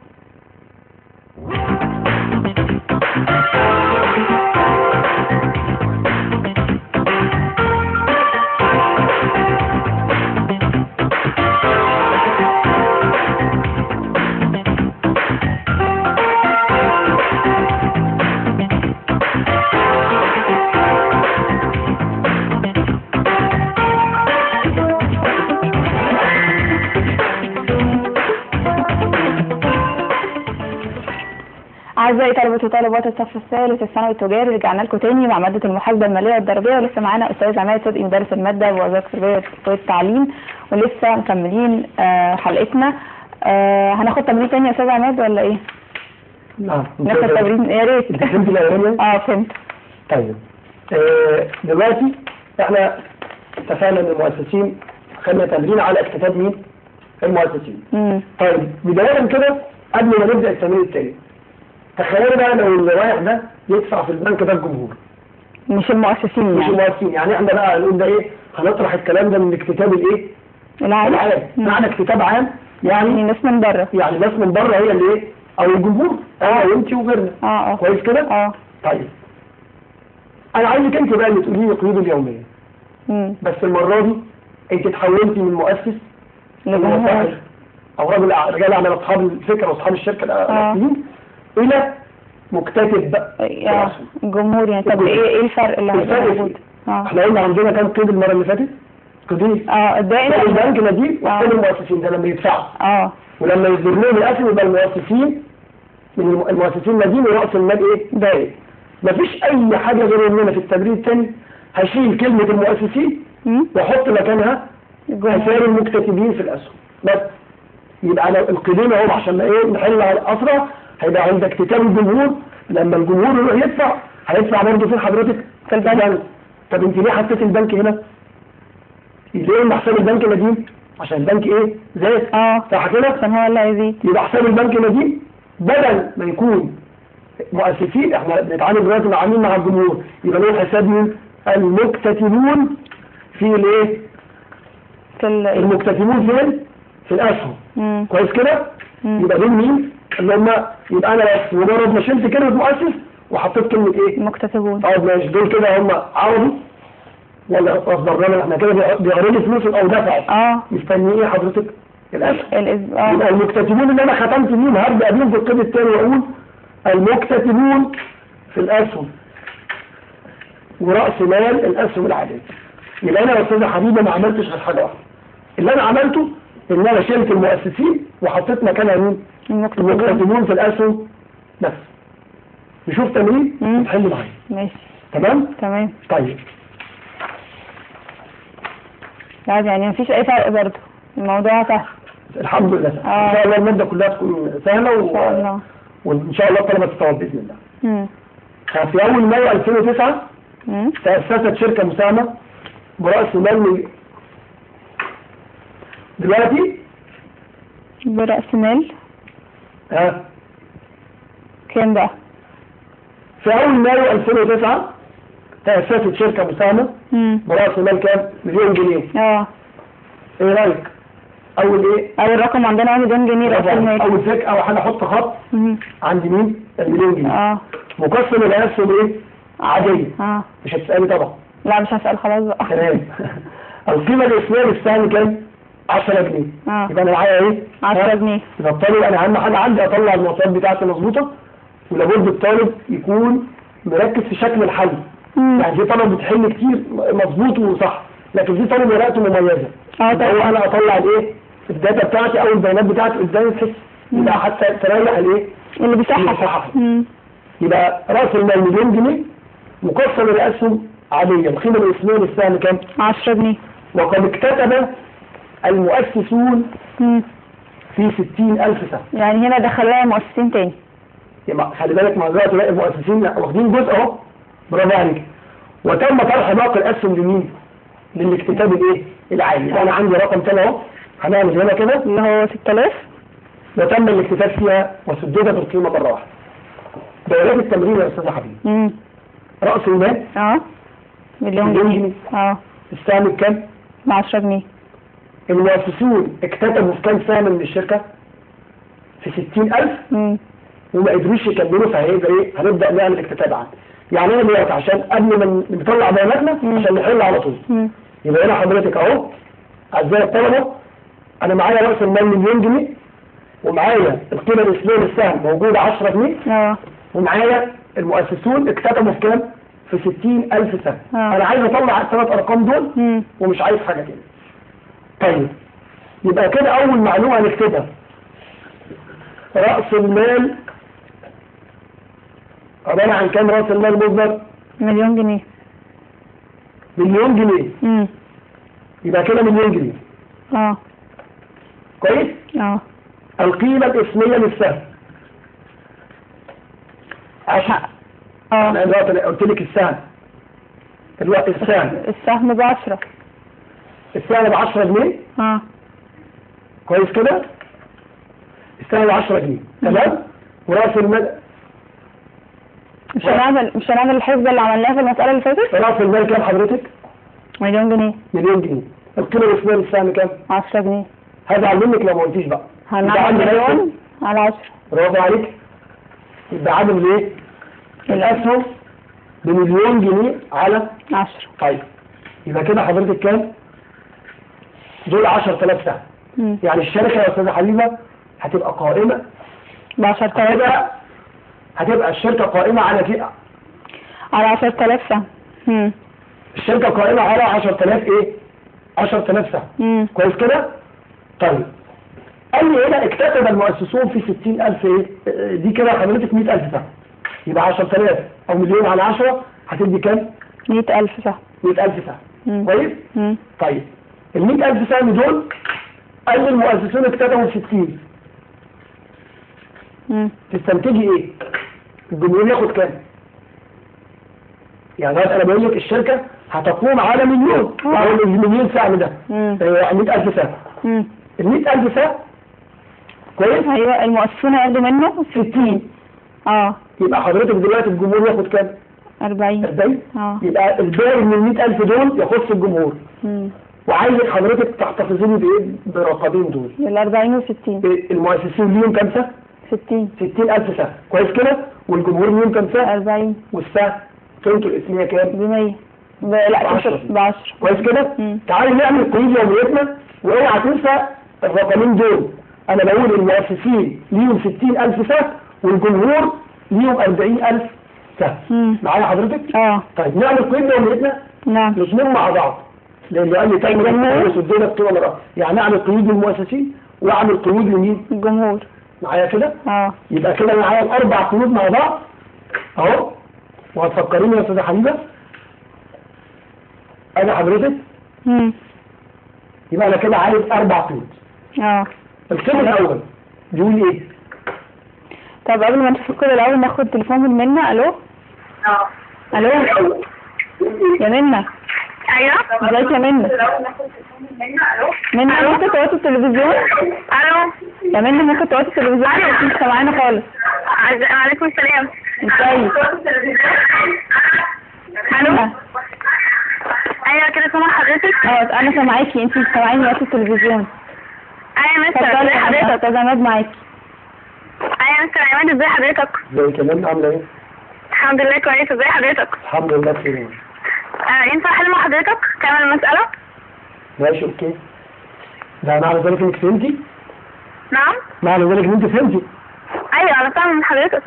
Speaker 2: أعزائي طلبة وطالبات الصف الثالث الثانوي التجاري، رجعنا لكم تاني مع مادة المحاسبة المالية والضريبية، ولسه معانا أستاذ عماد صدقي مدرس المادة بوزارة التربية والتعليم، ولسه مكملين حلقتنا. هناخد تمرين تاني يا أستاذ عماد ولا إيه؟
Speaker 1: نعم.
Speaker 2: ناخد تمرين يا ريت.
Speaker 1: انت فهمت الأولانية؟
Speaker 2: فهمت.
Speaker 1: طيب دلوقتي احنا اتفقنا ان المؤسسين خدنا تمرين على اكتتاب مين؟ المؤسسين. طيب بداية كده قبل ما نبدأ التمرين التاني، تخيلوا بقى لو اللي رايح ده يدفع في البنك ده الجمهور،
Speaker 2: مش المؤسسين
Speaker 1: مش
Speaker 2: يعني.
Speaker 1: المؤسسين، يعني احنا بقى هنقول ده ايه؟ هنطرح الكلام ده من اكتتاب الايه؟
Speaker 2: العام.
Speaker 1: معنى اكتتاب عام يعني
Speaker 2: ناس من بره.
Speaker 1: يعني ناس من بره هي اللي ايه؟ او الجمهور انا وانت وغيرنا. كويس كده؟ طيب انا عايزك انت بقى اللي تقولي لي القيود اليوميه. بس المره دي انت اتحولتي من مؤسس
Speaker 2: لجمهور
Speaker 1: او رجال اعمال اصحاب الفكره واصحاب الشركه الاصليين الى مكتتب بقى
Speaker 2: جمهور يعني. طب ايه الفرق اللي هيبقى موجود؟
Speaker 1: احنا قلنا عندنا كام قيد المره اللي فاتت؟ قيدين.
Speaker 2: الدائم
Speaker 1: البنك نديم وقيد المؤسسين ده لما يدفعوا. ولما يصدر لهم الاسهم يبقى المؤسسين من المؤسسين نديم ورأس المال ايه؟ دائم. مفيش اي حاجه غير اننا في التمرين الثاني هشيل كلمه المؤسسين واحط مكانها اسامي المكتتبين في الاسهم بس. يبقى انا القيدين اهو عشان ايه نحل على اسرع. هيبقى عند اكتتاب الجمهور لما الجمهور يروح يدفع هيدفع برضه فين حضرتك؟
Speaker 2: في البنك.
Speaker 1: طب انت ليه حطيت البنك هنا؟ ليه ان حساب البنك نديم؟ عشان البنك ايه؟ زاد. صح كده؟
Speaker 2: عشان هو اللي هيزيد.
Speaker 1: يبقى حساب البنك نديم بدل ما يكون مؤسسين، احنا بنتعامل دلوقتي مع مين؟ مع الجمهور. يبقى له حساب مين؟ المكتتبون في الايه؟ المكتتبون فين؟ في الاسهم. كويس كده؟ يبقى دول مين؟ اللي هم يبقى انا بس مجرد ما شلت كلمه مؤسس وحطيت كلمه ايه؟
Speaker 2: مكتتبون.
Speaker 1: ماشي. دول كده هم عرضوا ولا اصدرنا احنا كده بيعرضوا فلوس او دفعوا؟ مستني ايه حضرتك؟ الاسهم. يبقى المكتتبون اللي انا ختمت بيهم هبدا بيهم في القيد الثاني واقول المكتتبون في الاسهم ورأس مال الاسهم العادية. يبقى انا يا استاذه حبيبه ما عملتش غير حاجه واحده. اللي انا عملته ان انا شلت المؤسسين وحطيت مكانها مين؟ المكتتبون في الاسهم بس. نشوف تمرين ونحل معايا.
Speaker 2: ماشي.
Speaker 1: تمام. طيب
Speaker 2: يعني مفيش اي فرق برضه، الموضوع سهل
Speaker 1: الحمد لله. ان شاء الله الماده كلها تكون سهله وان شاء الله الطلبه تستوعب باذن الله. في اول مايو 2009 تأسست شركه مساهمه برأس مال دلوقتي
Speaker 2: برأس مال كام بقى؟
Speaker 1: في اول مايو 2009 تأسست شركه مساهمه برأس مال كام؟ مليون جنيه. ايه رايك؟ اول
Speaker 2: رقم عندنا 1 مليون جنيه رأس المال.
Speaker 1: اول فكره او حاجه احط خط عند مين؟ المليون جنيه. مقسم الاسهم ايه؟ عاديه. مش هتسالي طبعا.
Speaker 2: لا مش هسال خلاص بقى.
Speaker 1: تمام. القيمه الاسميه للسهم كام؟ 10 جنيه. يبقى انا معايا ايه؟
Speaker 2: 10 جنيه.
Speaker 1: يبقى الطالب انا اهم حاجه عندي اطلع المواصفات بتاعتي مظبوطه، ولابد الطالب يكون مركز في شكل الحل. يعني في طالب بتحل كتير مظبوط وصح، لكن في طالب ورقته مميزه.
Speaker 2: طيب
Speaker 1: انا اطلع الايه؟ الداتا بتاعتي او البيانات بتاعتي قدامي بحيث يبقى حتى تريح الايه؟
Speaker 2: اللي بيصحح.
Speaker 1: يبقى راس المال مليون جنيه مقسم الاسهم عاديه. القيمه الاسميه للسهم كام؟
Speaker 2: 10 جنيه.
Speaker 1: وقد اكتتب المؤسسون في 60,000 سهم.
Speaker 2: يعني هنا دخلنا مؤسسين تاني.
Speaker 1: يبقى خلي بالك مع دلوقتي باقي المؤسسين واخدين جزء اهو. برافو عليك. وتم طرح باقي الاسهم لمين؟ للاكتتاب الايه؟ العالي. يبقى انا عندي رقم تاني اهو هنعمل هنا كده
Speaker 2: اللي هو 6000
Speaker 1: وتم الاكتتاب فيها وسددت القيمه مره واحده. دورات التمرين يا استاذ حبيبي. راس المال
Speaker 2: مليون جنيه.
Speaker 1: السهم بكام؟
Speaker 2: 10 جنيه.
Speaker 1: المؤسسون اكتتبوا في كام سهم من الشركه؟ في 60,000 وما قدروش يكملوا. فهيبقى ايه؟ هنبدا نعمل اكتتاب عام. يعني انا دلوقتي عشان قبل ما نطلع بياناتنا عشان نحل على طول. يبقى هنا حضرتك اهو اعزائي الطلبه انا معايا راس المال مليون جنيه ومعايا القيمه الاسميه للسهم موجوده 10 جنيه ومعايا المؤسسون اكتتبوا في كام؟ في 60,000 سهم. انا عايز اطلع الثلاث ارقام دول ومش عايز حاجه تاني. طيب يبقى كده اول معلومه هنكتبها راس المال عباره عن كام راس المال مجمل؟
Speaker 2: مليون جنيه.
Speaker 1: مليون جنيه. يبقى كده مليون جنيه. كويس؟ القيمة الاسمية للسهم. انا دلوقتي قلت لك السهم. دلوقتي
Speaker 2: السهم ب10.
Speaker 1: السهم ب10 جنيه. كويس كده؟ السهم ب10 جنيه، تمام؟ وراس المال
Speaker 2: مش هنعمل الحسبة اللي عملناها في المسألة اللي فاتت؟
Speaker 1: راس المال كام حضرتك؟
Speaker 2: مليون جنيه.
Speaker 1: مليون جنيه. القيمة الاسمية للسهم كام؟
Speaker 2: 10 جنيه.
Speaker 1: هزعل منك لو ما قلتيش بقى.
Speaker 2: هنعمل مليون على 10.
Speaker 1: برافو عليك. يبقى عدد الايه؟ الاسهم بمليون جنيه على
Speaker 2: 10.
Speaker 1: طيب يبقى كده حضرتك كام؟ دول 10000 سهم. يعني الشركة يا استاذة حبيبة هتبقى قائمة
Speaker 2: ب 10000.
Speaker 1: هتبقى الشركة قائمة على كده
Speaker 2: على 10000 سهم.
Speaker 1: الشركة قائمة على 10000 ايه؟ 10000 سهم. كويس كده؟ طيب قال لي هنا اكتسب المؤسسون في 60000 ايه؟ دي كده حضرتك 100000 سهم. يبقى 10000 او مليون على 10 هتدي كام؟
Speaker 2: 100000 سهم.
Speaker 1: 100000 سهم. كويس؟ طيب ال 100000 سهم دول قال لي المؤسسون اكتسبوا 60. تستنتجي ايه؟ الجمهور ياخد كام؟ يعني انا بقول لك الشركه هتقوم على مليون. المليون سهم ده 100000 سهم. ال 100000 سهم كويس؟
Speaker 2: ايوه المؤسسون هياخدوا منه 60.
Speaker 1: يبقى حضرتك دلوقتي الجمهور ياخد كام؟
Speaker 2: 40.
Speaker 1: يبقى الباقي من ال 100000 دول يخص الجمهور. وعايزك حضرتك تحتفظي بايه؟ بالرقمين دول.
Speaker 2: ال 40 و 60.
Speaker 1: المؤسسين ليهم كام سهم؟ 60000 سهم. كويس كده؟ والجمهور ليهم كام سهم؟
Speaker 2: 40.
Speaker 1: والسهم قيمته الاسميه كام؟
Speaker 2: ب 100. لا ب 10.
Speaker 1: كويس كده؟ تعالي نعمل قيود يوميتنا واوعى تنسى الرقمين دول. انا بقول المؤسسين ليهم 60000 سهم والجمهور ليهم 40000 سهم. معايا حضرتك؟ طيب نعمل قيود يوميتنا؟
Speaker 2: نعم.
Speaker 1: الاثنين مع بعض. لانه قال لي تعمل الدولة القيمة مرة. يعني اعمل قيود للمؤسسين واعمل قيود لمين؟
Speaker 2: الجمهور.
Speaker 1: معايا كده؟ يبقى كده معايا الاربع قيود مع بعض اهو. وهتفكريني يا استاذة حبيبة انا حضرتك يبقى انا كده عايز 4 قيود. القيد الاول بيقول ايه؟
Speaker 2: طب قبل ما نفكر الاول ناخد تليفون من منى. الو. الو يا منى.
Speaker 3: ايوه
Speaker 2: ازيك يا منى؟ منى ممكن توطي التلفزيون؟
Speaker 3: الو
Speaker 2: يا منى ممكن توطي التلفزيون؟ انت مش سامعانا خالص.
Speaker 3: وعليكم السلام.
Speaker 2: ازيك؟
Speaker 3: الو. ايوه كده سامع حضرتك؟
Speaker 2: انا سامعاكي. انت مش سامعاني وطي التلفزيون.
Speaker 3: ايوه يا مستر. ازي حضرتك؟
Speaker 2: استاذ عماد معاكي.
Speaker 3: ايوه يا مستر عماد. ازي حضرتك؟
Speaker 1: ازيك يا منى عامله ايه؟
Speaker 3: الحمد لله كويس. ازي حضرتك؟
Speaker 1: الحمد لله بخير.
Speaker 3: ينفع احل مع حضرتك كامل المسألة؟
Speaker 1: ماشي اوكي. ده معنى ذلك انك فهمتي؟
Speaker 3: نعم؟
Speaker 1: معنى ذلك ان انت فهمتي؟
Speaker 3: ايوه انا فاهم من حضرتك.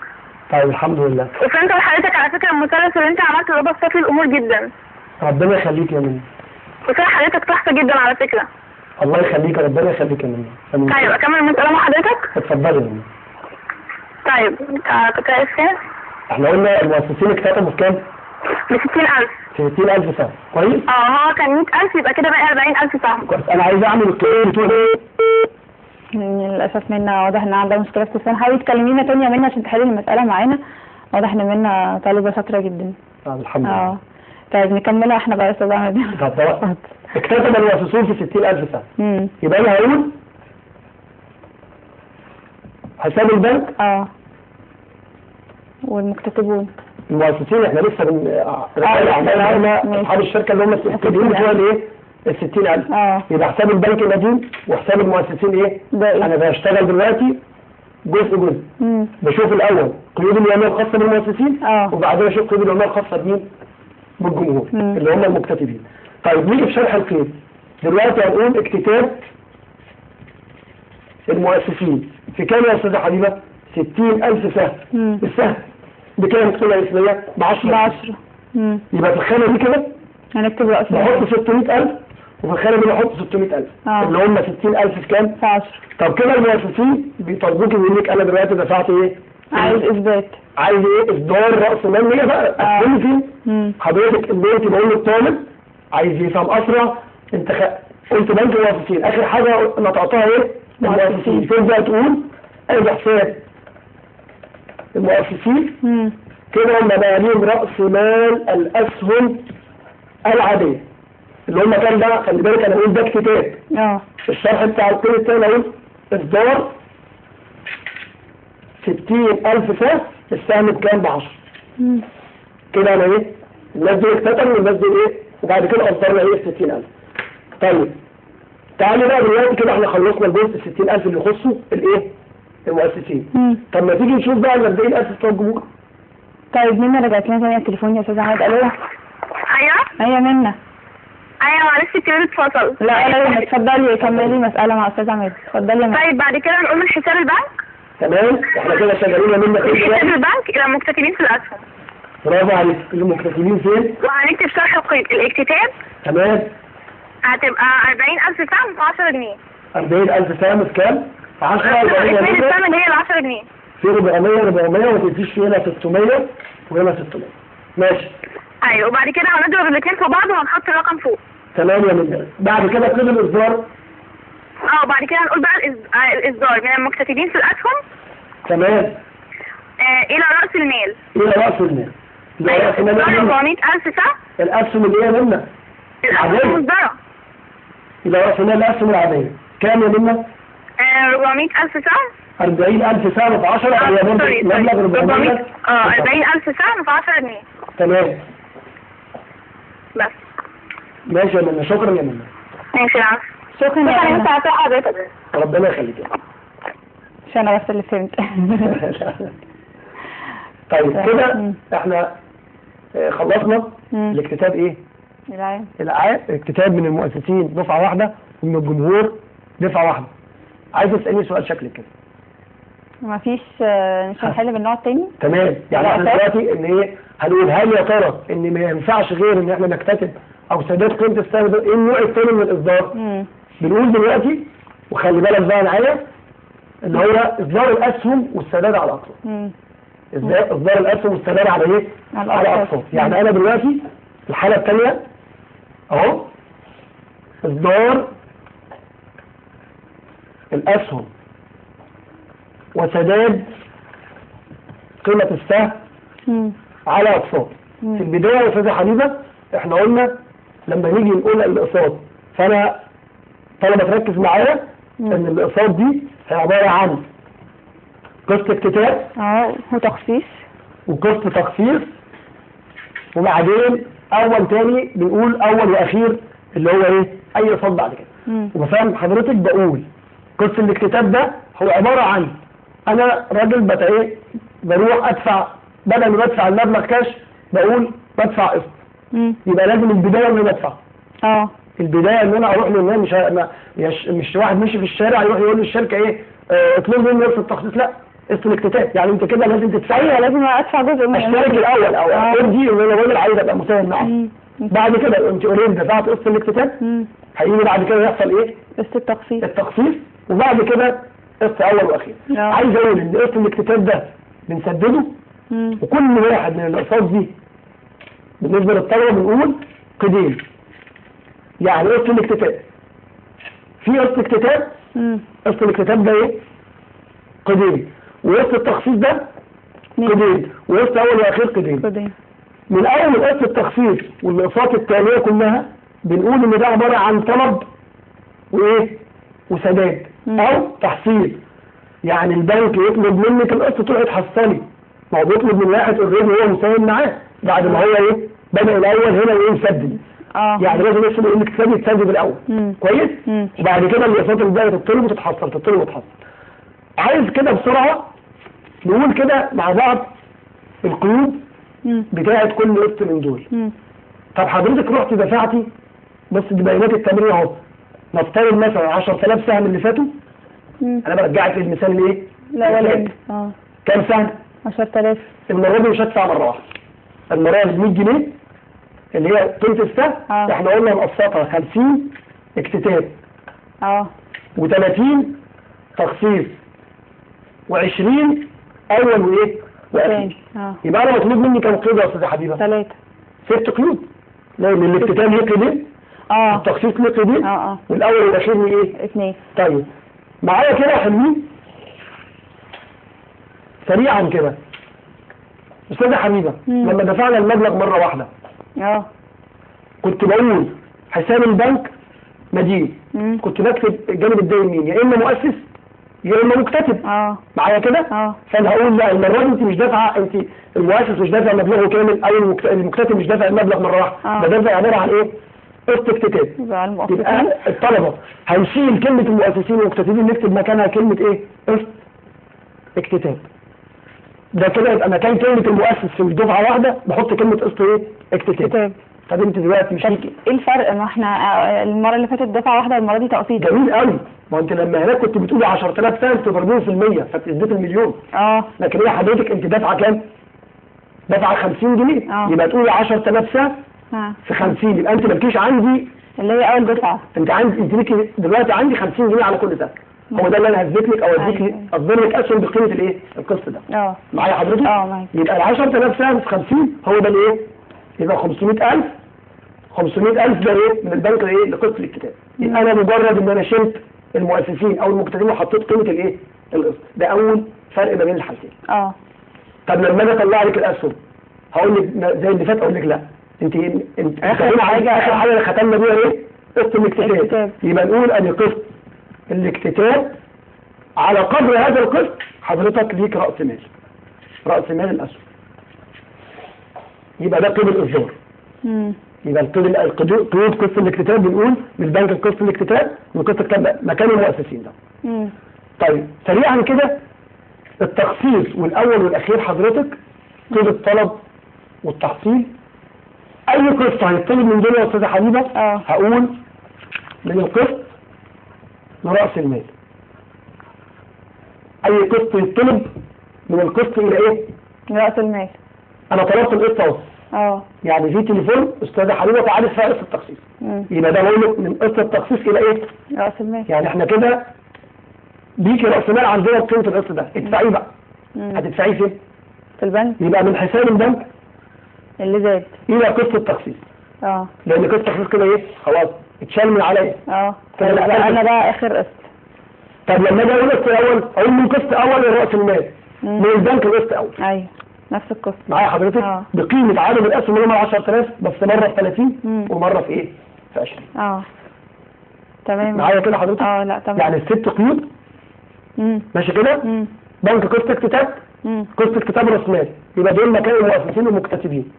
Speaker 1: طيب الحمد لله.
Speaker 3: وفهمت من حضرتك على فكرة المثلث اللي انت عملته ده بسط لي الامور جدا.
Speaker 1: ربنا يخليك يا منى.
Speaker 3: وكده حضرتك تحفة جدا على فكرة.
Speaker 1: الله يخليك. ربنا يخليك يا منى.
Speaker 3: طيب اكمل المسألة مع حضرتك؟
Speaker 1: اتفضلي يا منى.
Speaker 3: طيب كنت عايز كام؟
Speaker 1: احنا قلنا المؤسسين اكتسبوا في كام؟
Speaker 3: ب 60000.
Speaker 1: 60000 سهم. كويس؟
Speaker 3: هو كان 100000 يبقى كده بقى 40000 سهم.
Speaker 1: كويس. انا عايز اعمل القيود بتوع
Speaker 2: للاسف منى واضح ان عندها مشكله في التليفون. حاولي تكلمينا تاني يا منى عشان تحلي المساله معانا. واضح ان منى طالبه شاطره جدا.
Speaker 1: الحمد لله.
Speaker 2: طيب نكملها احنا بقى يا استاذ عماد.
Speaker 1: اتفضل. اكتسب المؤسسون في 60000 سهم. يبقى انا هقول حساب البنك
Speaker 2: والمكتتبون.
Speaker 1: المؤسسين احنا لسه عملنا اصحاب الشركه اللي هم التدين بتوع الايه؟ ال 60000. يبقى حساب البنك القديم وحساب المؤسسين ايه؟ انا بشتغل دلوقتي جزء. بشوف الاول قيود اليوميه الخاصه بالمؤسسين وبعدين اشوف قيود اليوميه الخاصه بمين؟ بالجمهور اللي هم المكتتبين. طيب نيجي في شرح القيد. دلوقتي هنقول اكتتاب المؤسسين في كام يا استاذه حبيبه؟ 60000 سهم. السهم بكام القيمه الاسميه؟ ب 10. يبقى في الخانه دي كده
Speaker 2: هنكتب رأس
Speaker 1: نحط 600000 وفي الخانه دي نحط 600000 اللي هم 60000 في كام؟
Speaker 2: في 10.
Speaker 1: طب كده المؤسسين بيطالبوك يقول لك انا دلوقتي دفعت ايه؟
Speaker 2: عايز اثبات.
Speaker 1: عايز ايه؟ اصدار راس مال هي بقى اثبتي فين؟ حضرتك ان انت بقول للطالب عايز يفهم اسرع، انت قلت بنك المؤسسين، اخر حاجه نطقتها ايه؟ المؤسسين. تبدا تقول ادي حساب المؤسسين كده هم بقى ليهم راس مال الاسهم العاديه اللي هم كام بقى؟ خلي بالك انا اقول ده اكتتاب. الشرح بتاع القيمه الثاني اقول اصدار 60,000 سهم، السهم بكام؟ ب10. كده انا ايه؟ الناس دي اكتتبوا والناس دي ايه؟ وبعد كده اصدرنا ايه؟ 60,000. طيب تعالوا بقى دلوقتي كده احنا خلصنا الجزء 60,000 اللي يخصوا الايه؟ المؤسسين. طب ما تيجي نشوف بقى ال 40,000 بتوع الجمهور.
Speaker 2: طيب منى رجعت لنا تاني على التليفون يا استاذ عماد. الو. ايوه منى.
Speaker 3: ايوه معلش الكلام اتفصل.
Speaker 2: لا اتفضلي كملي المسألة مع استاذ عماد. اتفضلي يا منى.
Speaker 3: طيب بعد كده نقول من حساب البنك.
Speaker 1: تمام احنا كده شغالين يا منى
Speaker 3: من حساب البنك الى المكتتبين في الاسهم.
Speaker 1: برافو عليك. المكتتبين فين؟
Speaker 3: وهنكتب شرح الاكتتاب.
Speaker 1: تمام.
Speaker 3: هتبقى 40,000 سهم ب 10 جنيه.
Speaker 1: 40,000 سهم بكام؟ 10.
Speaker 3: اسمين السهم اللي هي ال 10 جنيه.
Speaker 1: في 400 وما تديش في هنا 600 وهنا 600. ماشي.
Speaker 3: ايوه وبعد كده هنضرب الاثنين في بعض وهنحط الرقم فوق.
Speaker 1: تمام يا منى. بعد كده قيد الاصدار.
Speaker 3: بعد كده هنقول بقى الاصدار من المكتتبين في الاسهم.
Speaker 1: تمام.
Speaker 3: الى راس المال.
Speaker 1: الى راس المال.
Speaker 3: راس المال 400,000 سهم.
Speaker 1: الاسهم اللي هي منى؟
Speaker 3: الاسهم المصدره.
Speaker 1: الى راس المال الاسهم العاديه كام يا منى؟
Speaker 3: 400,000 سهم.
Speaker 1: 40,000 سهم في 10 هي مبلغ 400.
Speaker 3: 40,000 سهم في 10 جنيه.
Speaker 1: تمام.
Speaker 3: بس.
Speaker 1: ماشي يا منى. شكرا يا منى.
Speaker 3: ماشي العفو.
Speaker 2: شكرا يا منى.
Speaker 3: انت حضرتك.
Speaker 1: ربنا يخليك.
Speaker 2: مش انا بس اللي فهمت.
Speaker 1: طيب كده احنا خلصنا الاكتتاب ايه؟ اكتتاب من المؤسسين دفعة واحدة ومن الجمهور دفعة واحدة. عايز تسألني سؤال شكل كده؟
Speaker 2: مفيش. مش هنحل بالنوع التاني؟
Speaker 1: تمام. يعني احنا دلوقتي ان ايه؟ هنقول هل يا ترى ان ما ينفعش غير ان احنا نكتتب او سداد قيمة السهم ده؟ ايه النوع الثاني من الاصدار؟ بنقول دلوقتي وخلي بالك بقى معايا اللي هو اصدار الاسهم والسداد على الاقساط. اصدار الاسهم والسداد على ايه؟ على الاقساط. يعني انا دلوقتي الحالة الثانية اهو اصدار الاسهم وسداد قيمة السهم على اقساط. في البداية يا استاذة حبيبة احنا قلنا لما نيجي نقول الاقساط، فانا طالما تركز معايا ان الاقساط دي هي عبارة عن قسط اكتتاب
Speaker 2: وتخصيص
Speaker 1: وقسط تخصيص، وبعدين اول تاني بنقول اول واخير اللي هو ايه؟ اي اقساط بعد كده. وبفهم حضرتك بقول قسط الاكتتاب ده هو عبارة عن انا راجل بروح ادفع، بدل ما بدفع المبلغ كاش بقول بدفع قسط. يبقى لازم البداية ان انا ادفع. البداية ان انا اروح للناس، مش واحد ماشي في الشارع يروح يقول للشركة ايه اطلب مني قسط التخصيص، لا قسط الاكتتاب. يعني انت كده لازم تدفعي.
Speaker 2: لازم ادفع جزء من
Speaker 1: اشترك الاول او ارضي ان انا راجل عايز ابقى مساهم معاه. بعد كده انت اوريدي دفعت قسط الاكتتاب، هيجي بعد كده يحصل ايه؟
Speaker 2: قسط
Speaker 1: التخصيص وبعد كده قسط اول واخير. عايز اقول ان قسط الاكتتاب ده بنسدده، وكل واحد من الاقساط دي بالنسبه للطلبه بنقول قيدين. يعني قسط الاكتتاب في قسط اكتتاب، قسط الاكتتاب ده ايه؟ قيدين. وقسط التخصيص ده قيدين. وقسط اول واخير قيدين. من اول قسط التخصيص والاقساط التاليه كلها بنقول ان ده عباره عن طلب وايه؟ وسداد او تحصيل. يعني البنك يطلب منك القسط تروحي تحصلي، ما هو بيطلب من واحد اوريدي هو مساهم معاه بعد ما هو ايه؟ بدأ الاول هنا ايه؟ يسدد. يعني لازم يحصل انك تسدد الاول. كويس؟ وبعد كده الاقساط اللي بقى تطلب وتتحصل. عايز كده بسرعه نقول كده مع بعض القيود بتاعت كل قسط من دول. طب حضرتك رحت دفعتي بس ببيانات التمرين اهو، نفترض مثلا 10,000 سهم اللي فاتوا. انا برجعك للمثال الايه؟
Speaker 2: الاولاني.
Speaker 1: كام سهم؟
Speaker 2: 10,000.
Speaker 1: المره دي مش هدفع مره واحده، المره دي 100 جنيه اللي هي قيمه السهم. احنا قلنا نقسطها 50 اكتتاب
Speaker 2: و30
Speaker 1: تخصيص و20 اول وايه واخير.
Speaker 2: تاني.
Speaker 1: يبقى انا مطلوب مني كام قيد يا استاذه حبيبه؟
Speaker 2: 3.
Speaker 1: 6 قيود. لان الافتتان ليه قيدين، التخصيص ليه قيدين، والاول والاخير ليه ايه؟
Speaker 2: 2.
Speaker 1: طيب معايا كده يا حلوين سريعا كده. استاذه حبيبه لما دفعنا المبلغ مره واحده كنت بقول حساب البنك مدين، كنت بكتب الجانب الدائم مين؟ يا اما مؤسس يا اما مكتتب. معايا كده؟ فانا هقول لا المره دي انت مش دافعه، انت المؤسس مش دافع مبلغه كامل او المكتتب مش دافع المبلغ مره واحده، ده دافع عباره عن ايه؟ قسط اكتتاب. يبقى الطلبه هنشيل كلمه المؤسسين والمكتتبين نكتب مكانها كلمه ايه؟ قسط اكتتاب. ده كده يبقى مكان كلمه المؤسس في دفعه واحده بحط كلمه قسط ايه؟ اكتتاب. طب انت دلوقتي مش ليكي
Speaker 2: ايه الفرق؟ ما احنا المره اللي فاتت دفعه واحده والمره دي تقسيط.
Speaker 1: جميل قوي. ما انت لما هناك كنت بتقولي 10000 سهم تضربيهم في المية فبتزيد المليون. لكن هي حضرتك انت دافعه كام؟ دافعه 50 جنيه. يبقى تقولي 10000 سهم في 50 يبقى انت مالكيش عندي
Speaker 2: اللي هي اول دفعه.
Speaker 1: انت ليكي دلوقتي عندي 50 جنيه على كل سهم. هو ده اللي انا هثبت لك او اديك اصدر لك اسهم بقيمه الايه؟ القسط ده. معايا حضرتك؟
Speaker 2: معايا.
Speaker 1: يبقى ال 10000 سهم في 50 هو ده الايه؟ يبقى 500000 ده ايه؟ من البنك ايه؟ لقسط الاكتتاب. يبقى انا مجرد ان انا شلت المؤسسين او المكتتبين وحطيت قيمه الايه؟ القسط. ده اول فرق ما بين الحالتين. طب لما اجي اطلع لك الاسهم هقول لك زي اللي فات اقول لك لا انت اخر حاجه ختمنا بيها ايه؟ قسط الاكتتاب. يبقى نقول ان قسط الاكتتاب على قدر هذا القسط حضرتك ليك راس مال. راس مال الاسهم. يبقى ده قيد الاصدار. يبقى قيود قسط الاكتتاب بنقول للبنك قسط الاكتتاب وقسط الاكتتاب مكان المؤسسين ده. طيب سريعا كده التخصيص والاول والاخير حضرتك قيد الطلب والتحصيل. اي قسط هيطلب من دول يا استاذه حبيبه هقول من القسط لراس المال. اي قسط يطلب من القسط الى ايه؟
Speaker 2: راس المال.
Speaker 1: انا طلبت القسط اهو. يعني في تليفون استاذه حبيبه تعرف فيها قسط التخصيص. يبقى ده بقول لك من قسط التخصيص الى ايه؟
Speaker 2: راس المال.
Speaker 1: يعني احنا كده ليكي راس مال عندنا بقيمه القسط ده، ادفعيه بقى. هتدفعيه فين؟
Speaker 2: في البنك.
Speaker 1: يبقى من حساب البنك
Speaker 2: اللي زاد
Speaker 1: الى قسط التخصيص. لان قسط التخصيص كده ايه؟ خلاص اتشال من عليا.
Speaker 2: انا بقى اخر قسط.
Speaker 1: طب لما اجي اقول قسط اول اقول من قسط اول لراس المال من البنك القسط اول.
Speaker 2: ايوه نفس القسط.
Speaker 1: معايا حضرتك؟ بقيمه عدد الاسهم اللي هم 10000 بس مره في 30 ومره في ايه؟ في 20.
Speaker 2: تمام.
Speaker 1: معايا كده حضرتك؟
Speaker 2: لا تمام.
Speaker 1: يعني الست قيود ماشي كده؟ بنك قسط اكتتاب قسط اكتتاب راس مال. يبقى دول مكان المؤسسين والمكتتبين.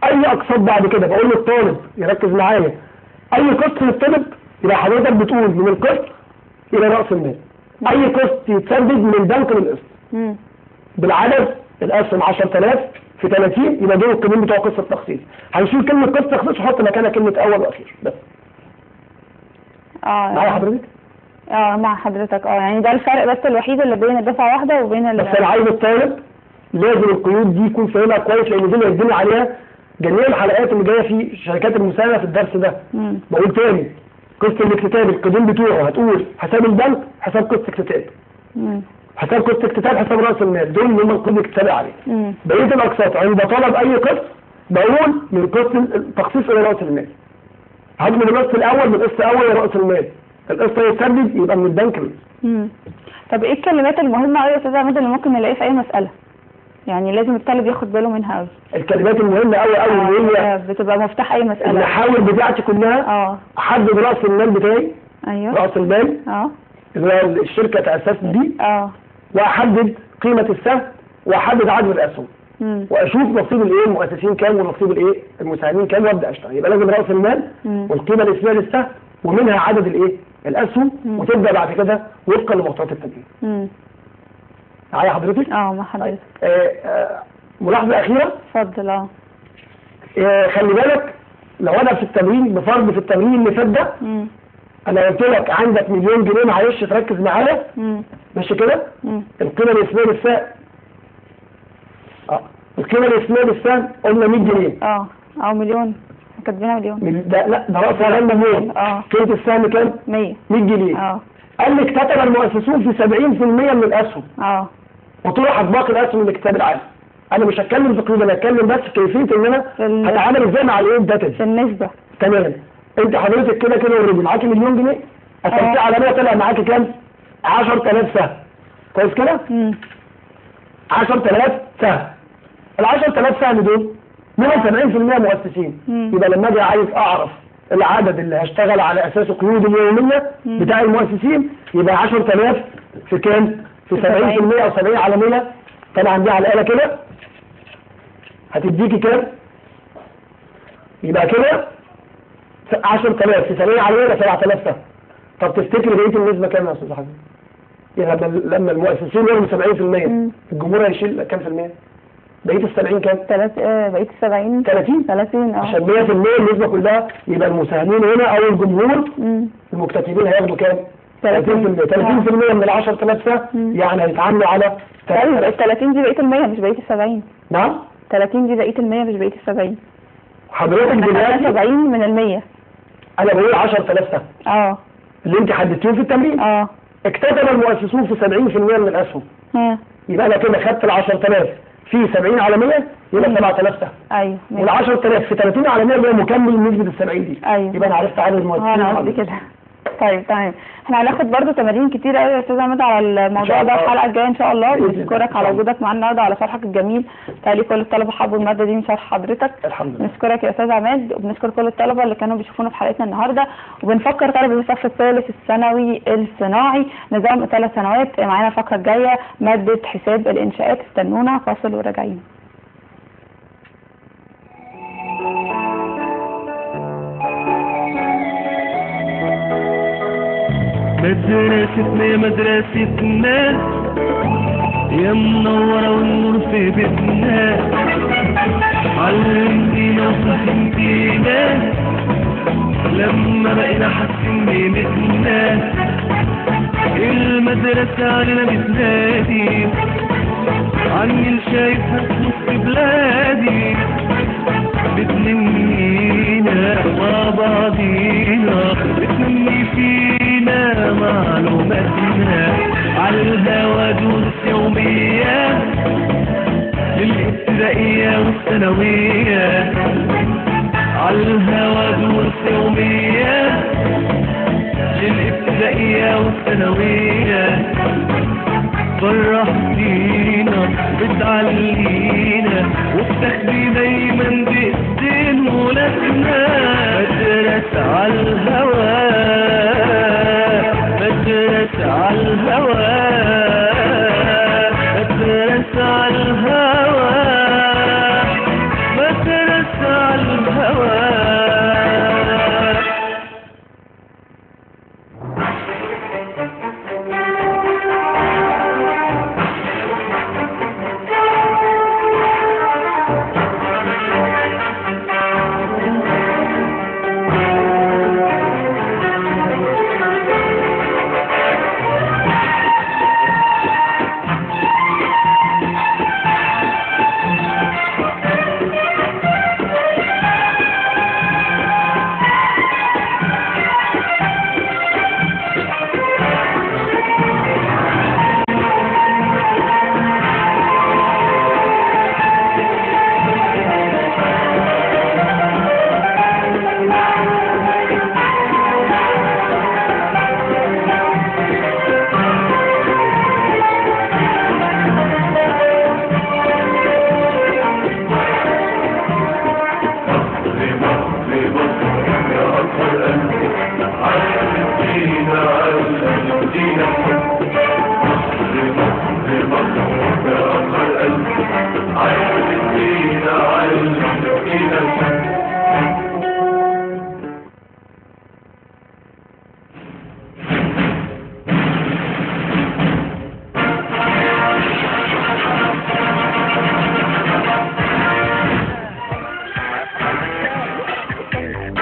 Speaker 1: اي اقساط بعد كده بقول للطالب يركز معايا اي قسط يطلب يبقى حضرتك بتقول من القسط الى راس المال. اي قسط يتسدد من البنك للقسط بالعدد الاسهم 10000 في 30 يبقى دول القيمين بتوع قسط التخصيص. هنشيل كلمه قسط تخصيص وحط مكانها كلمه اول واخير بس. معايا حضرتك؟
Speaker 2: مع حضرتك. يعني ده الفرق بس الوحيد اللي بين الدفعه واحده وبين
Speaker 1: بس انا عايز الطالب لازم القيود دي يكون فاهمها كويس لان دي اللي هيدينا عليها جميع الحلقات اللي جايه في شركات المساهمه في الدرس ده. بقول تاني قسط الاكتتاب القيدين بتوعه هتقول حساب البنك حساب قسط اكتتاب. حساب قسط اكتتاب حساب راس المال دول اللي هم القيود الاكتتابي عليه. بقيه الاقساط عند طلب اي قسط بقول من قسط التخصيص الى راس المال. هات من القسط الاول من القسط الاول الى راس المال. القسط يتسدد يبقى من البنك.
Speaker 2: طب ايه الكلمات المهمه قوي يا استاذ عماد اللي ممكن نلاقيها في اي مساله؟ يعني لازم الطالب ياخد باله منها قوي.
Speaker 1: الكلمات المهمه قوي اللي هي
Speaker 2: بتبقى مفتاح اي مساله.
Speaker 1: المحاور بتاعتي كلها احدد راس المال بتاعي.
Speaker 2: ايوه
Speaker 1: راس المال اللي هو الشركه تاسست بيه. واحدد قيمه السهم واحدد عدد الاسهم. واشوف نصيب الايه المؤسسين كام ونصيب الايه المساهمين كام وابدا اشتغل. يبقى لازم راس المال والقيمه الاسميه للسهم ومنها عدد الايه الاسهم وتبدا بعد كده وفقا لمعطيات التمويل. معايا حضرتك؟
Speaker 2: مع حضرتك.
Speaker 1: ملاحظه اخيره.
Speaker 2: اتفضل.
Speaker 1: خلي بالك لو انا في التمرين بفرض في التمرين اللي فات ده انا قلت لك عندك مليون جنيه معلش تركز معايا. ماشي كده؟ القيمه الاسميه للسهم القيمه الاسميه للسهم قلنا 100 جنيه.
Speaker 2: او مليون كاتبينها مليون.
Speaker 1: لا ده راس المال مليون. قيمه السهم كام؟ 100 جنيه. قال لك اكتتب المؤسسون في 70% من الاسهم. وطرحت باقي الاسهم من الكتاب العام. انا مش هتكلم في قيود، انا هتكلم بس كيفيه ان انا هتعامل ازاي مع الايه الداتا
Speaker 2: في النسبه.
Speaker 1: تمام. انت حضرتك كده اوريدي معاكي مليون جنيه، قسمتيه على 100 طلع معاكي كام؟ 10000 سهم. كويس كده؟ 10000 سهم. ال 10000 سهم دول منهم 70% مؤسسين. يبقى لما اجي عايز اعرف العدد اللي هشتغل على اساسه قيود اليوميه بتاع المؤسسين، يبقى 10000 في كام؟ في 70% او 70 على 100. طبعا دي على الاله كده هتديكي كام؟ يبقى كده 10000 في 70 على 100 7000 سهم. طب تفتكري بقيه النسبه كام يا استاذ حسن؟ يعني لما المؤسسين ياخدوا 70% الجمهور هيشيل كام في المية؟ بقيه ال 70 كام؟
Speaker 2: بقيه ال 70 30
Speaker 1: عشان 100% النسبه كلها، يبقى المساهمين هنا او الجمهور المكتتبين هياخدوا كام؟ 30%. 30% من ال 10000 سهم يعني هيتعاملوا على
Speaker 2: ال 30 دي بقيه المية مش بقيه ال 70.
Speaker 1: نعم؟
Speaker 2: 30 دي بقيه المية مش بقيه ال 70.
Speaker 1: حضرتك دلوقتي
Speaker 2: 70 من ال 100.
Speaker 1: انا بقول 10000 سهم اللي انت حددتيهم في التمرين. اكتتب المؤسسون في 70% من الاسهم. يبقى انا كده خدت ال 10000 في 70 على 100 يبقى 7000 سهم.
Speaker 2: ايوه.
Speaker 1: وال 10000 في 30 على 100 اللي هو مكمل نسبه ال 70 دي.
Speaker 2: ايوه.
Speaker 1: يبقى انا عرفت عدد المؤسسين.
Speaker 2: انا قصدي كده. طيب تمام. احنا هناخد برضو تمارين كتير قوي يا استاذ عماد على الموضوع ده الحلقه الجايه ان شاء الله. بنشكرك على وجودك معانا النهارده على شرحك الجميل. تهيألي كل الطلبه حبوا الماده دي من شرح حضرتك.
Speaker 1: الحمد لله.
Speaker 2: بنشكرك يا استاذ عماد، وبنشكر كل الطلبه اللي كانوا بيشوفونا في حلقتنا النهارده، وبنفكر طلبه الصف الثالث الثانوي الصناعي نظام 3 سنوات. معانا الفقره الجايه ماده حساب الانشاءات. استنونا فاصل وراجعين.
Speaker 4: مدرستنا يا مدرستنا يا منورة والنور في بيتنا، علمتينا وفهمتينا لما بقينا حاسين بقيمتنا. المدرسة علينا بتنادي عني اللي شايفها في نص بلادي، بتنمينا مع بعضينا، بتنمي فينا معلوماتنا، على الهوا دروس يومية للابتدائية والثانوية، على الهوا دروس يومية للابتدائية والثانوية. فرحتينا بتعلينا وبتاخدي دايما بايدين ولادنا. مدرسة عالهوا مدرسة عالهوا مدرسة عالهوا مدرسة عالهوا.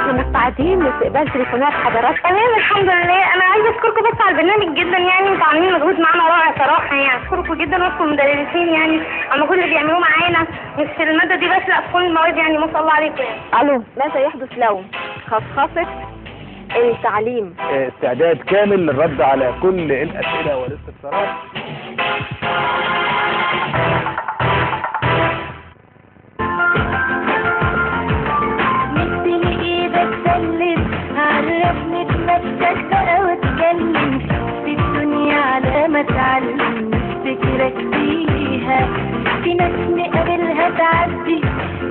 Speaker 5: مستعدين لاستقبال تليفونات حضراتكم.
Speaker 3: تمام الحمد لله. انا عايزه اشكركم بس على البرنامج جدا، يعني انتوا عاملين مجهود معانا رائع صراحه، يعني اشكركم جدا واشكر المدرسين يعني على المجهود اللي بيعملوه معانا، مش في الماده دي بس لا في كل المواد، يعني ما شاء الله عليكم يعني.
Speaker 5: الو، ماذا يحدث لو خصخصة التعليم؟
Speaker 6: استعداد كامل للرد على كل الاسئله والاستفسارات. ما تعلم نفتكرك فيها. في ناس نقابلها تعدي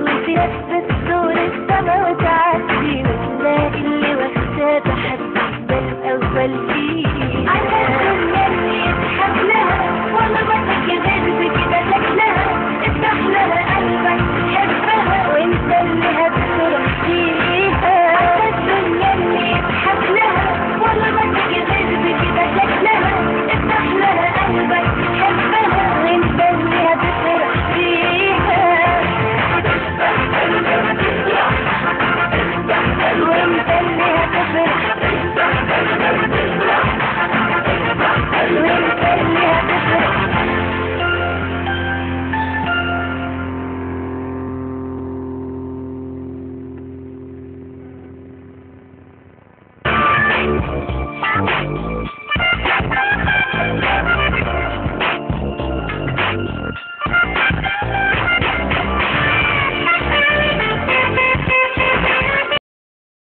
Speaker 6: وفي ناس بتزور السما وتعدي وتلاقي اللي واخداه تحدي ده الأول فيها.